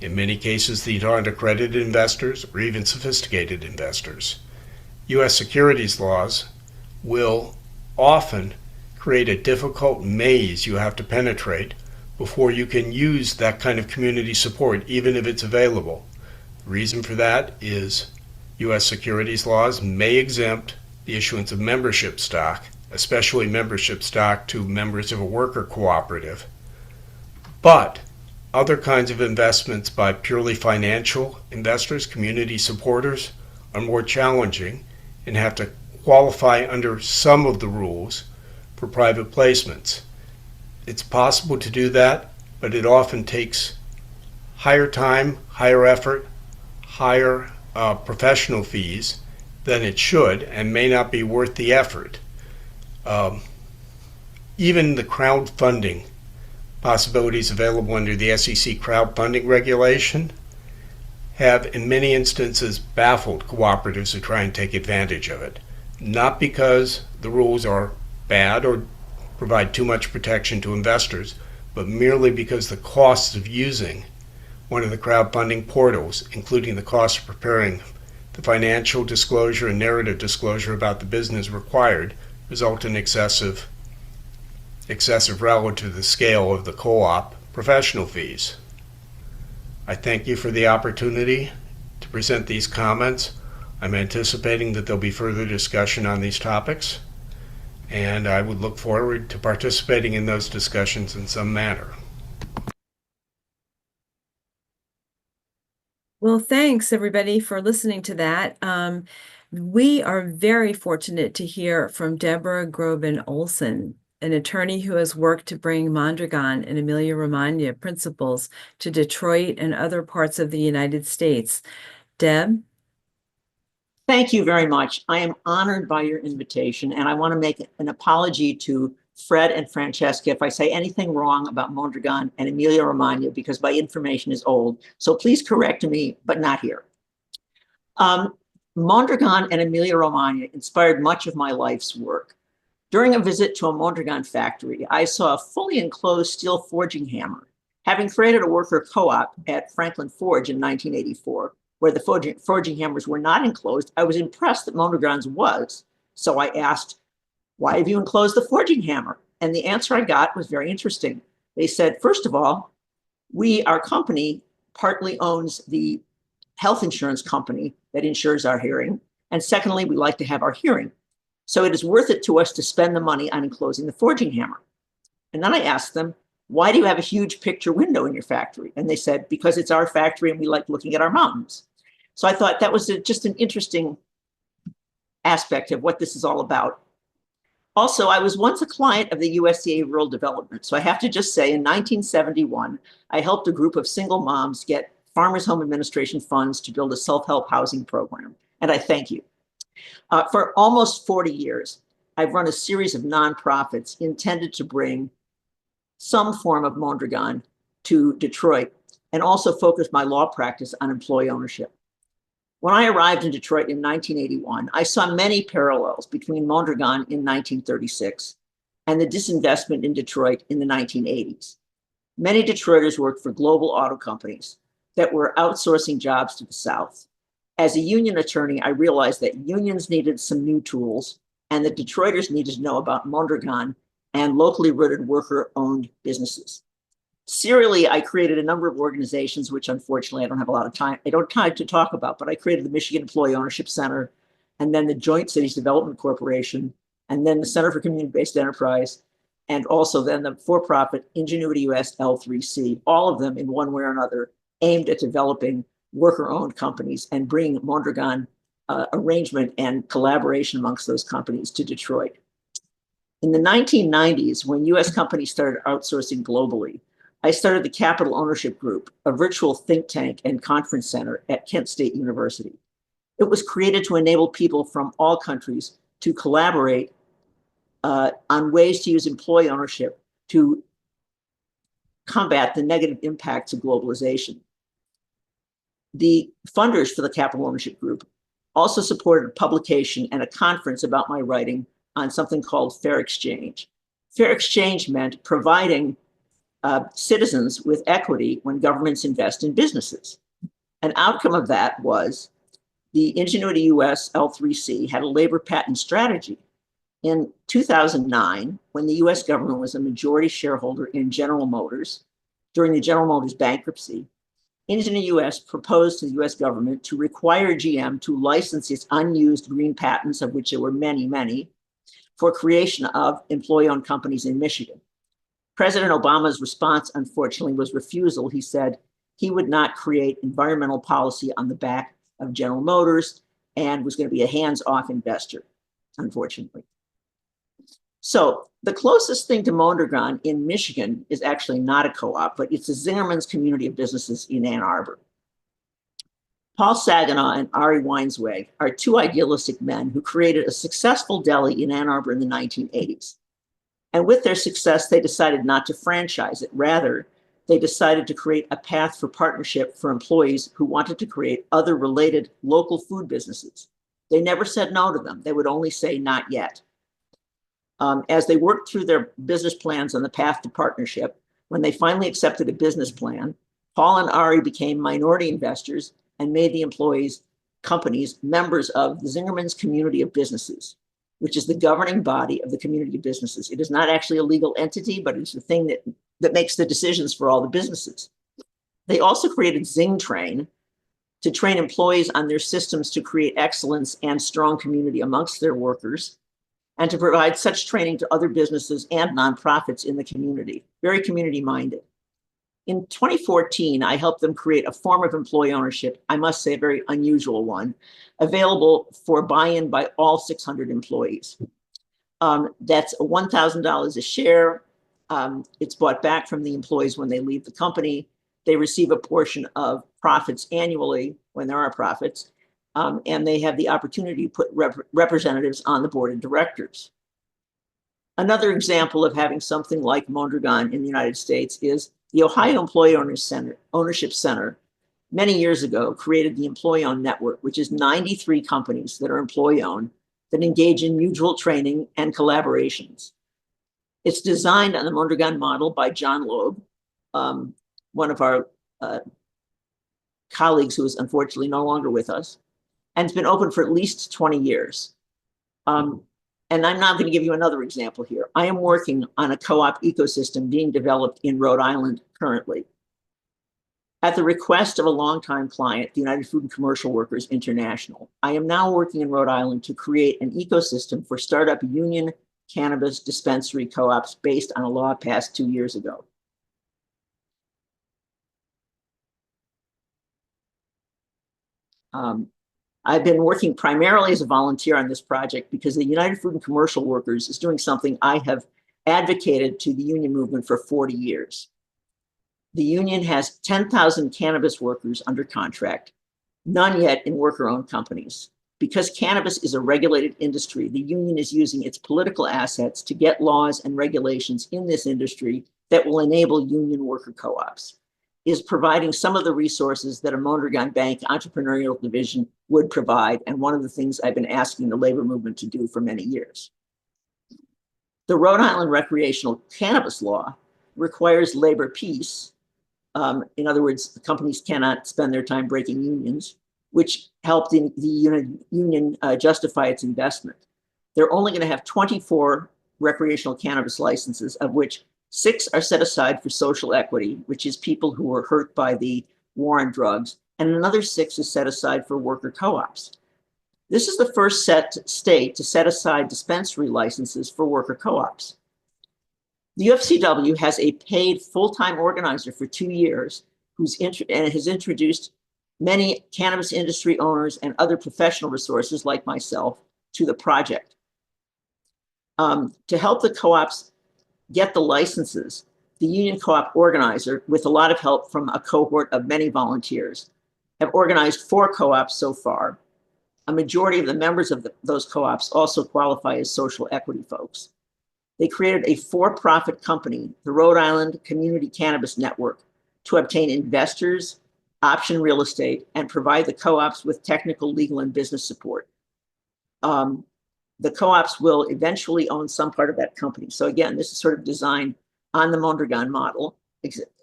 In many cases, these aren't accredited investors or even sophisticated investors. U.S. securities laws will often create a difficult maze you have to penetrate before you can use that kind of community support, even if it's available. The reason for that is U.S. securities laws may exempt the issuance of membership stock, especially membership stock to members of a worker cooperative. But other kinds of investments by purely financial investors, community supporters, are more challenging and have to qualify under some of the rules for private placements. It's possible to do that, but it often takes higher time, higher effort, higher professional fees than it should, and may not be worth the effort. Even the crowdfunding possibilities available under the SEC crowdfunding regulation have in many instances baffled cooperatives who try and take advantage of it. Not because the rules are bad or provide too much protection to investors, but merely because the costs of using one of the crowdfunding portals, including the cost of preparing the financial disclosure and narrative disclosure about the business required, result in excessive relative to the scale of the co-op professional fees. I thank you for the opportunity to present these comments. I'm anticipating that there'll be further discussion on these topics, and I would look forward to participating in those discussions in some manner. Well, thanks everybody for listening to that. We are very fortunate to hear from Deborah Groban Olson, an attorney who has worked to bring Mondragon and Emilia-Romagna principles to Detroit and other parts of the United States. Deb? Thank you very much. I am honored by your invitation, and I want to make an apology to Fred and Francesca if I say anything wrong about Mondragon and Emilia-Romagna, because my information is old. So please correct me, but not here. Mondragon and Emilia-Romagna inspired much of my life's work. During a visit to a Mondragon factory, I saw a fully enclosed steel forging hammer. Having created a worker co-op at Franklin Forge in 1984, where the forging hammers were not enclosed, I was impressed that Mondragon's was. So I asked, why have you enclosed the forging hammer? And the answer I got was very interesting. They said, first of all, our company partly owns the health insurance company that insures our hearing. And secondly, we like to have our hearing. So it is worth it to us to spend the money on enclosing the forging hammer. And then I asked them, why do you have a huge picture window in your factory? And they said, because it's our factory and we like looking at our mountains. So I thought that was just an interesting aspect of what this is all about. Also, I was once a client of the USDA Rural Development. So I have to just say, in 1971, I helped a group of single moms get Farmers Home Administration funds to build a self-help housing program. And I thank you. For almost 40 years, I've run a series of nonprofits intended to bring some form of Mondragon to Detroit, and also focus my law practice on employee ownership. When I arrived in Detroit in 1981, I saw many parallels between Mondragon in 1936 and the disinvestment in Detroit in the 1980s. Many Detroiters worked for global auto companies that were outsourcing jobs to the South. As a union attorney, I realized that unions needed some new tools and that Detroiters needed to know about Mondragon and locally rooted worker-owned businesses. Serially, I created a number of organizations, which unfortunately I don't have a lot of time. I don't have time to talk about, but I created the Michigan Employee Ownership Center, and then the Joint Cities Development Corporation, and then the Center for Community-Based Enterprise, and also then the for-profit Ingenuity US L3C, all of them in one way or another aimed at developing worker-owned companies and bring Mondragon arrangement and collaboration amongst those companies to Detroit. In the 1990s, when US companies started outsourcing globally, I started the Capital Ownership Group, a virtual think tank and conference center at Kent State University. It was created to enable people from all countries to collaborate on ways to use employee ownership to combat the negative impacts of globalization. The funders for the Capital Ownership Group also supported a publication and a conference about my writing on something called fair exchange. Fair exchange meant providing citizens with equity when governments invest in businesses. An outcome of that was the Ingenuity US L3C had a labor patent strategy. In 2009, when the US government was a majority shareholder in General Motors, during the General Motors bankruptcy, Ingenuity US proposed to the US government to require GM to license its unused green patents, of which there were many, many, for creation of employee-owned companies in Michigan. President Obama's response, unfortunately, was refusal. He said he would not create environmental policy on the back of General Motors and was going to be a hands-off investor, unfortunately. So the closest thing to Mondragon in Michigan is actually not a co-op, but it's a Zingerman's community of businesses in Ann Arbor. Paul Saginaw and Ari Weinsweg are two idealistic men who created a successful deli in Ann Arbor in the 1980s. And with their success, they decided not to franchise it. Rather, they decided to create a path for partnership for employees who wanted to create other related local food businesses. They never said no to them. They would only say not yet. As they worked through their business plans on the path to partnership, when they finally accepted a business plan, Paul and Ari became minority investors and made the companies members of the Zingerman's community of businesses, which is the governing body of the community of businesses. It is not actually a legal entity, but it's the thing that makes the decisions for all the businesses. They also created ZingTrain to train employees on their systems to create excellence and strong community amongst their workers, and to provide such training to other businesses and nonprofits in the community, very community-minded. In 2014, I helped them create a form of employee ownership, I must say a very unusual one, available for buy-in by all 600 employees. That's $1,000 a share. It's bought back from the employees when they leave the company. They receive a portion of profits annually when there are profits, and they have the opportunity to put representatives on the board of directors. Another example of having something like Mondragon in the United States is the Ohio Employee Ownership Center, many years ago, created the Employee-Owned Network, which is 93 companies that are employee-owned that engage in mutual training and collaborations. It's designed on the Mondragon model by John Loeb, one of our colleagues who is unfortunately no longer with us, and it's been open for at least 20 years. And I'm now going to give you another example here. I am working on a co-op ecosystem being developed in Rhode Island currently. At the request of a longtime client, the United Food and Commercial Workers International, I am now working in Rhode Island to create an ecosystem for startup union cannabis dispensary co-ops based on a law passed 2 years ago. I've been working primarily as a volunteer on this project because the United Food and Commercial Workers is doing something I have advocated to the union movement for 40 years. The union has 10,000 cannabis workers under contract, none yet in worker-owned companies. Because cannabis is a regulated industry, the union is using its political assets to get laws and regulations in this industry that will enable union worker co-ops. Is providing some of the resources that a Mondragon Bank entrepreneurial division would provide, and one of the things I've been asking the labor movement to do for many years. The Rhode Island recreational cannabis law requires labor peace. In other words, the companies cannot spend their time breaking unions, which helped the union justify its investment. They're only going to have 24 recreational cannabis licenses, of which 6 are set aside for social equity, which is people who were hurt by the war on drugs, and another 6 is set aside for worker co-ops. This is the first state to set aside dispensary licenses for worker co-ops. The UFCW has a paid full-time organizer for 2 years and has introduced many cannabis industry owners and other professional resources like myself to the project. To help the co-ops get the licenses, the union co-op organizer, with a lot of help from a cohort of many volunteers, have organized 4 co-ops so far. A majority of the members of those co-ops also qualify as social equity folks. They created a for-profit company, the Rhode Island Community Cannabis Network, to obtain investors, option real estate, and provide the co-ops with technical, legal, and business support. The co-ops will eventually own some part of that company. So again, this is sort of designed on the Mondragon model.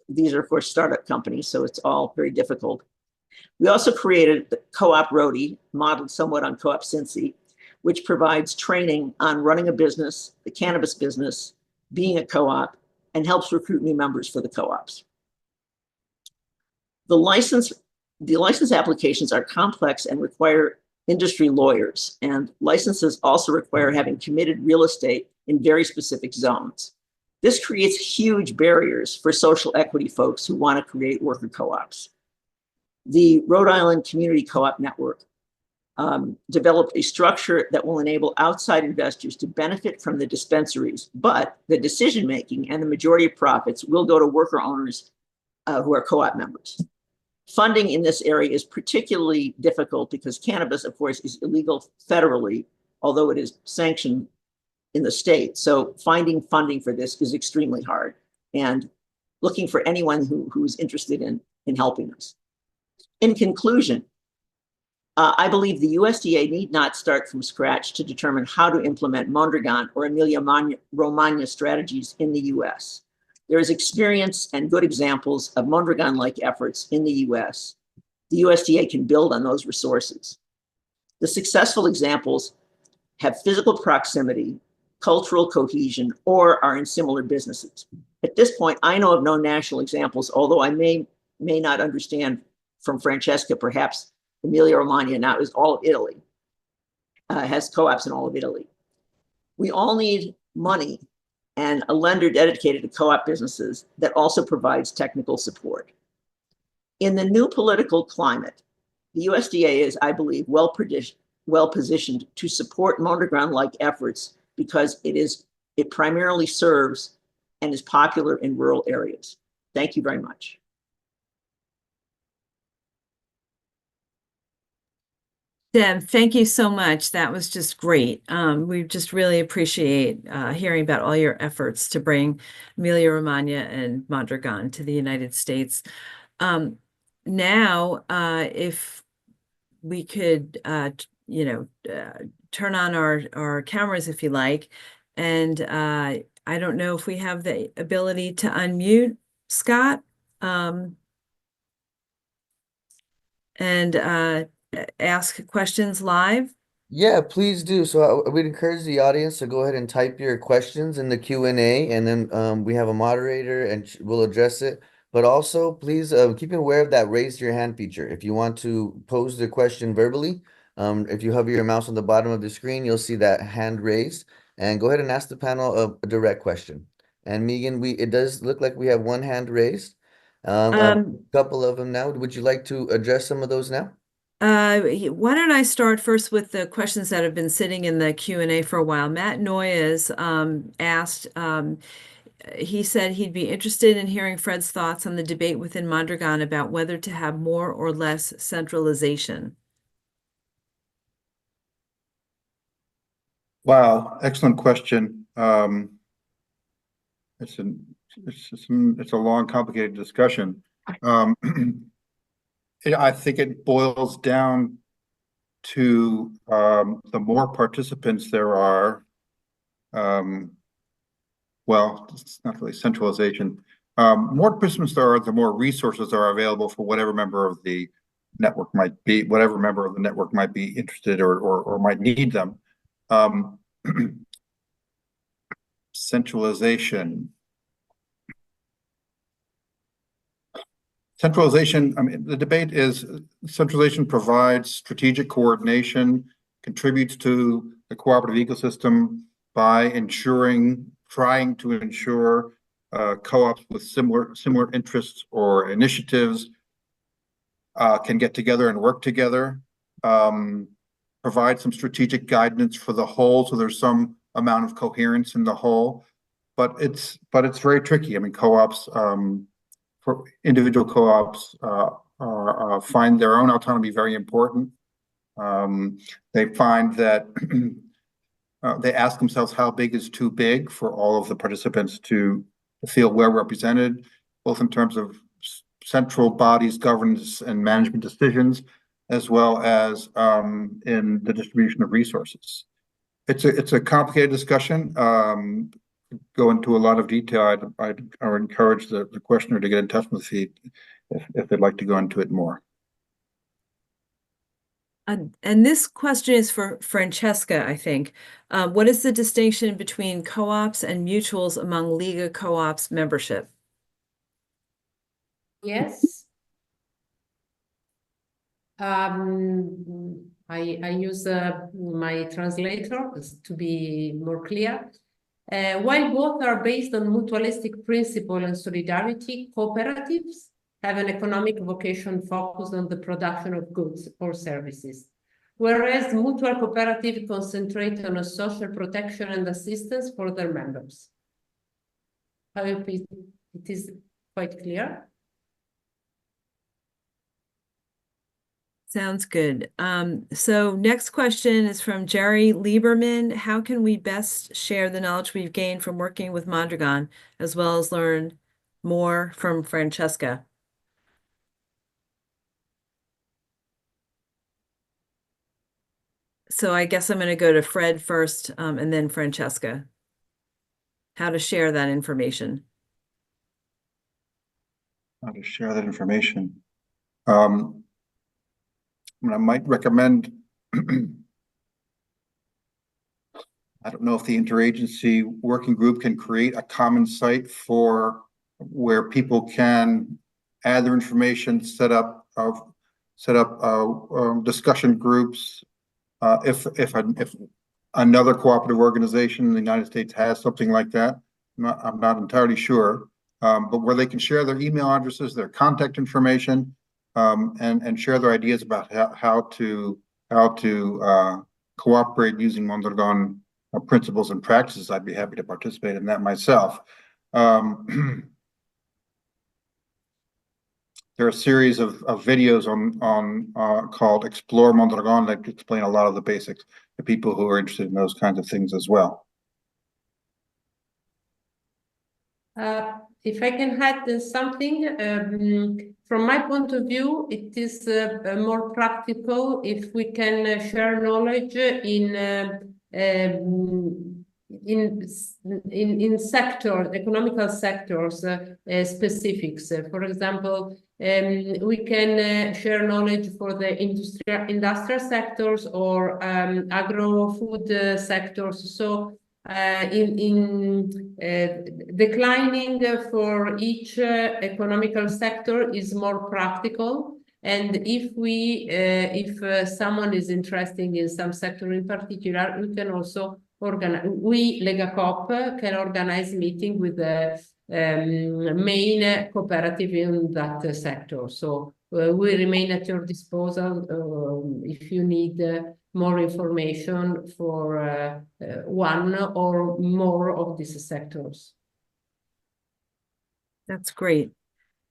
These are, of course, startup companies, so it's all very difficult. We also created the Co-op Roadie, modeled somewhat on Co-op Cincy, which provides training on running a business, the cannabis business, being a co-op, and helps recruit new members for the co-ops. The license applications are complex and require industry lawyers, and licenses also require having committed real estate in very specific zones. This creates huge barriers for social equity folks who want to create worker co-ops. The Rhode Island Community Co-op Network developed a structure that will enable outside investors to benefit from the dispensaries, but the decision-making and the majority of profits will go to worker owners who are co-op members. Funding in this area is particularly difficult because cannabis, of course, is illegal federally, although it is sanctioned in the state. So finding funding for this is extremely hard, and looking for anyone who is interested in helping us. In conclusion, I believe the USDA need not start from scratch to determine how to implement Mondragon or Emilia-Romagna strategies in the US. There is experience and good examples of Mondragon-like efforts in the US. The USDA can build on those resources. The successful examples have physical proximity, cultural cohesion, or are in similar businesses. At this point, I know of no national examples, although I may not understand from Francesca, perhaps Emilia-Romagna now is all of Italy, has co-ops in all of Italy. We all need money and a lender dedicated to co-op businesses that also provides technical support. In the new political climate, the USDA is, I believe, well positioned to support Mondragon-like efforts because it primarily serves and is popular in rural areas. Thank you very much. Deb, thank you so much. That was just great. We just really appreciate hearing about all your efforts to bring Emilia-Romagna and Mondragon to the United States. Now, if we could, turn on our cameras if you like, and I don't know if we have the ability to unmute Scott, and ask questions live. Yeah, please do. So I would encourage the audience to go ahead and type your questions in the Q&A, and then we have a moderator and we'll address it. But also, please keep aware of that raise your hand feature. If you want to pose the question verbally, if you hover your mouse on the bottom of the screen, you'll see that hand raised. And go ahead and ask the panel a direct question. And Megan, it does look like we have one hand raised. A couple of them now. Would you like to address some of those now? Why don't I start first with the questions that have been sitting in the Q&A for a while. Matt Noyes asked, he said he'd be interested in hearing Fred's thoughts on the debate within Mondragon about whether to have more or less centralization. Wow, excellent question. It's a long, complicated discussion. I think it boils down to the more participants there are, well, it's not really centralization. More participants there are, the more resources are available for whatever member of the network might be, interested or might need them. Centralization. Centralization, I mean, the debate is centralization provides strategic coordination, contributes to the cooperative ecosystem by trying to ensure co-ops with similar interests or initiatives can get together and work together, provide some strategic guidance for the whole, so there's some amount of coherence in the whole. But it's very tricky. I mean, co-ops, for individual co-ops, find their own autonomy very important. They find that they ask themselves how big is too big for all of the participants to feel well represented, both in terms of central bodies, governance, and management decisions, as well as in the distribution of resources. It's a complicated discussion. Go into a lot of detail. I would encourage the questioner to get in touch with me if they'd like to go into it more. And this question is for Francesca, I think. What is the distinction between co-ops and mutuals among Liga co-ops membership? Yes. I use my translator to be more clear. While both are based on mutualistic principle and solidarity, cooperatives have an economic vocation focused on the production of goods or services, whereas mutual cooperatives concentrate on a social protection and assistance for their members. I hope it is quite clear. Sounds good. So next question is from Jerry Lieberman. How can we best share the knowledge we've gained from working with Mondragon, as well as learn more from Francesca? So I guess I'm going to go to Fred first, and then Francesca. How to share that information. How to share that information. I might recommend, I don't know if the Interagency Working Group can create a common site for where people can add their information, set up discussion groups. If another cooperative organization in the United States has something like that, I'm not entirely sure, but where they can share their email addresses, their contact information, and share their ideas about how to cooperate using Mondragon principles and practices. I'd be happy to participate in that myself. There are a series of videos on called Explore Mondragon that explain a lot of the basics to people who are interested in those kinds of things as well. If I can add something, from my point of view, it is more practical if we can share knowledge in economical sectors, specifics. For example, we can share knowledge for the industrial sectors or agro-food sectors. So declining for each economical sector is more practical. And if someone is interested in some sector in particular, we can also organize. We Lega Coop can organize meeting with the main cooperative in that sector. So we remain at your disposal if you need more information for one or more of these sectors. That's great.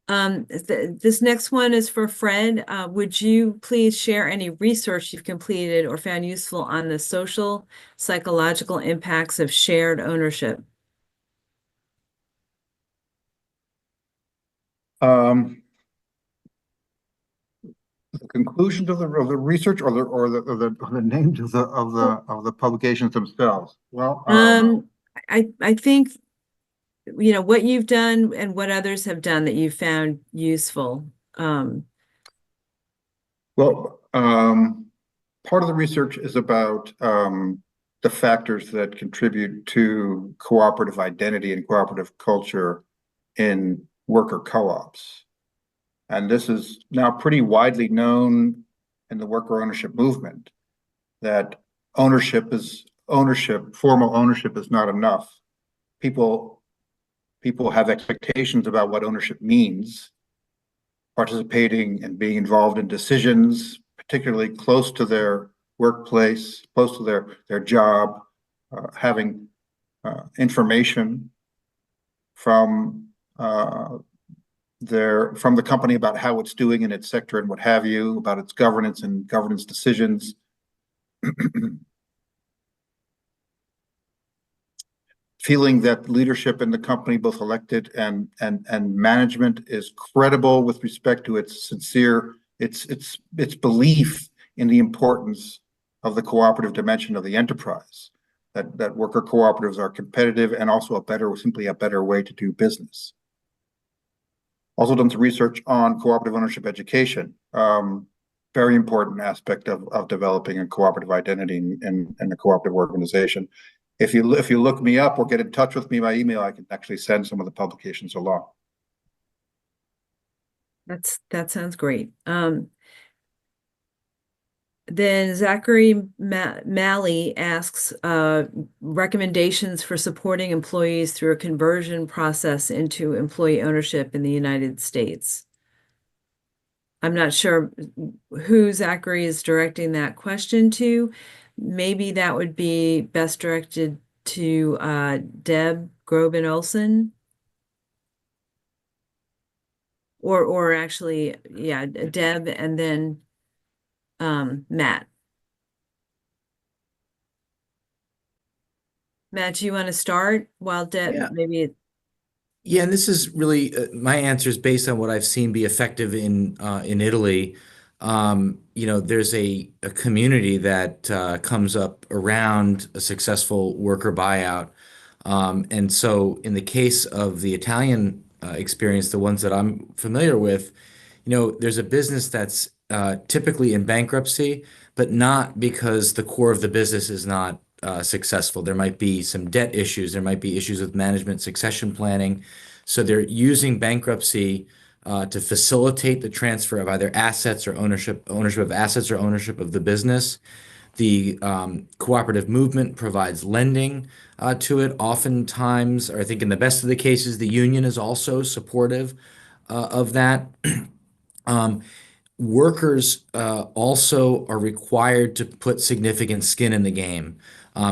This next one is for Fred. Would you please share any research you've completed or found useful on the social, psychological impacts of shared ownership? The conclusions of the research, or the names of the publications themselves. Well, I think, you know, what you've done and what others have done that you found useful. Well, part of the research is about the factors that contribute to cooperative identity and cooperative culture in worker co-ops. And this is now pretty widely known in the worker ownership movement, that formal ownership is not enough. People have expectations about what ownership means, participating and being involved in decisions, particularly close to their workplace, close to their job, having information from the company about how it's doing in its sector and what have you, about its governance and governance decisions. Feeling that leadership in the company, both elected and management, is credible with respect to its belief in the importance of the cooperative dimension of the enterprise, that worker cooperatives are competitive and also simply a better way to do business. Also done some research on cooperative ownership education, very important aspect of developing a cooperative identity in a cooperative organization. If you look me up or get in touch with me by email, I can actually send some of the publications along. That sounds great. Then Zachary Malley asks recommendations for supporting employees through a conversion process into employee ownership in the United States. I'm not sure who Zachary is directing that question to. Maybe that would be best directed to Deb Groban-Olson. Or actually, yeah, Deb and then Matt. Matt, do you want to start while Deb maybe? Yeah, and this is really my answer is based on what I've seen be effective in Italy. There's a community that comes up around a successful worker buyout. And so in the case of the Italian experience, the ones that I'm familiar with, there's a business that's typically in bankruptcy, but not because the core of the business is not successful. There might be some debt issues. There might be issues with management succession planning. So they're using bankruptcy to facilitate the transfer of either assets or ownership of assets or ownership of the business. The cooperative movement provides lending to it. Oftentimes, or I think in the best of the cases, the union is also supportive of that. Workers also are required to put significant skin in the game.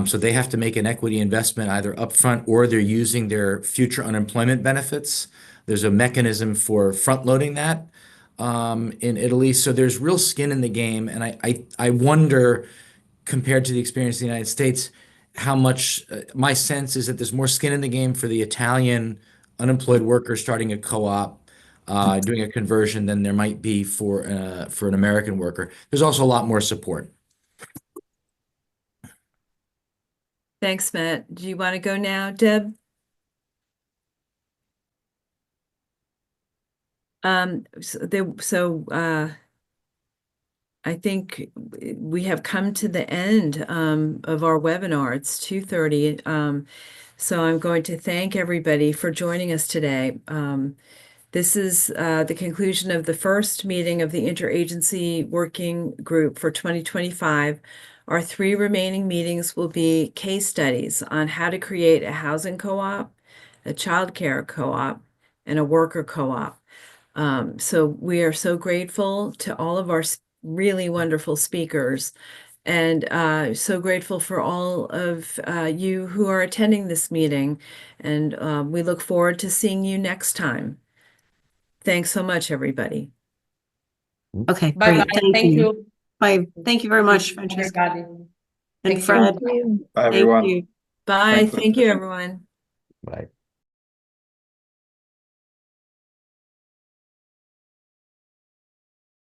So they have to make an equity investment either upfront or they're using their future unemployment benefits. There's a mechanism for front loading that in Italy. So there's real skin in the game. And I wonder, compared to the experience in the United States, how much my sense is that there's more skin in the game for the Italian unemployed worker starting a co-op, doing a conversion than there might be for an American worker. There's also a lot more support. Thanks, Matt. Do you want to go now, Deb? I think we have come to the end of our webinar. It's 2:30. So I'm going to thank everybody for joining us today. This is the conclusion of the first meeting of the Interagency Working Group for 2025. Our 3 remaining meetings will be case studies on how to create a housing co-op, a childcare co-op, and a worker co-op. So we are so grateful to all of our really wonderful speakers, and so grateful for all of you who are attending this meeting. And we look forward to seeing you next time. Thanks so much, everybody. Okay, Bye-bye. great. Thank you. Bye. Thank you very much, Francesca. Everybody. And Thank Fred. you. Bye, Thank everyone. you. Bye. Thanks for Thank you, listening. everyone. Bye.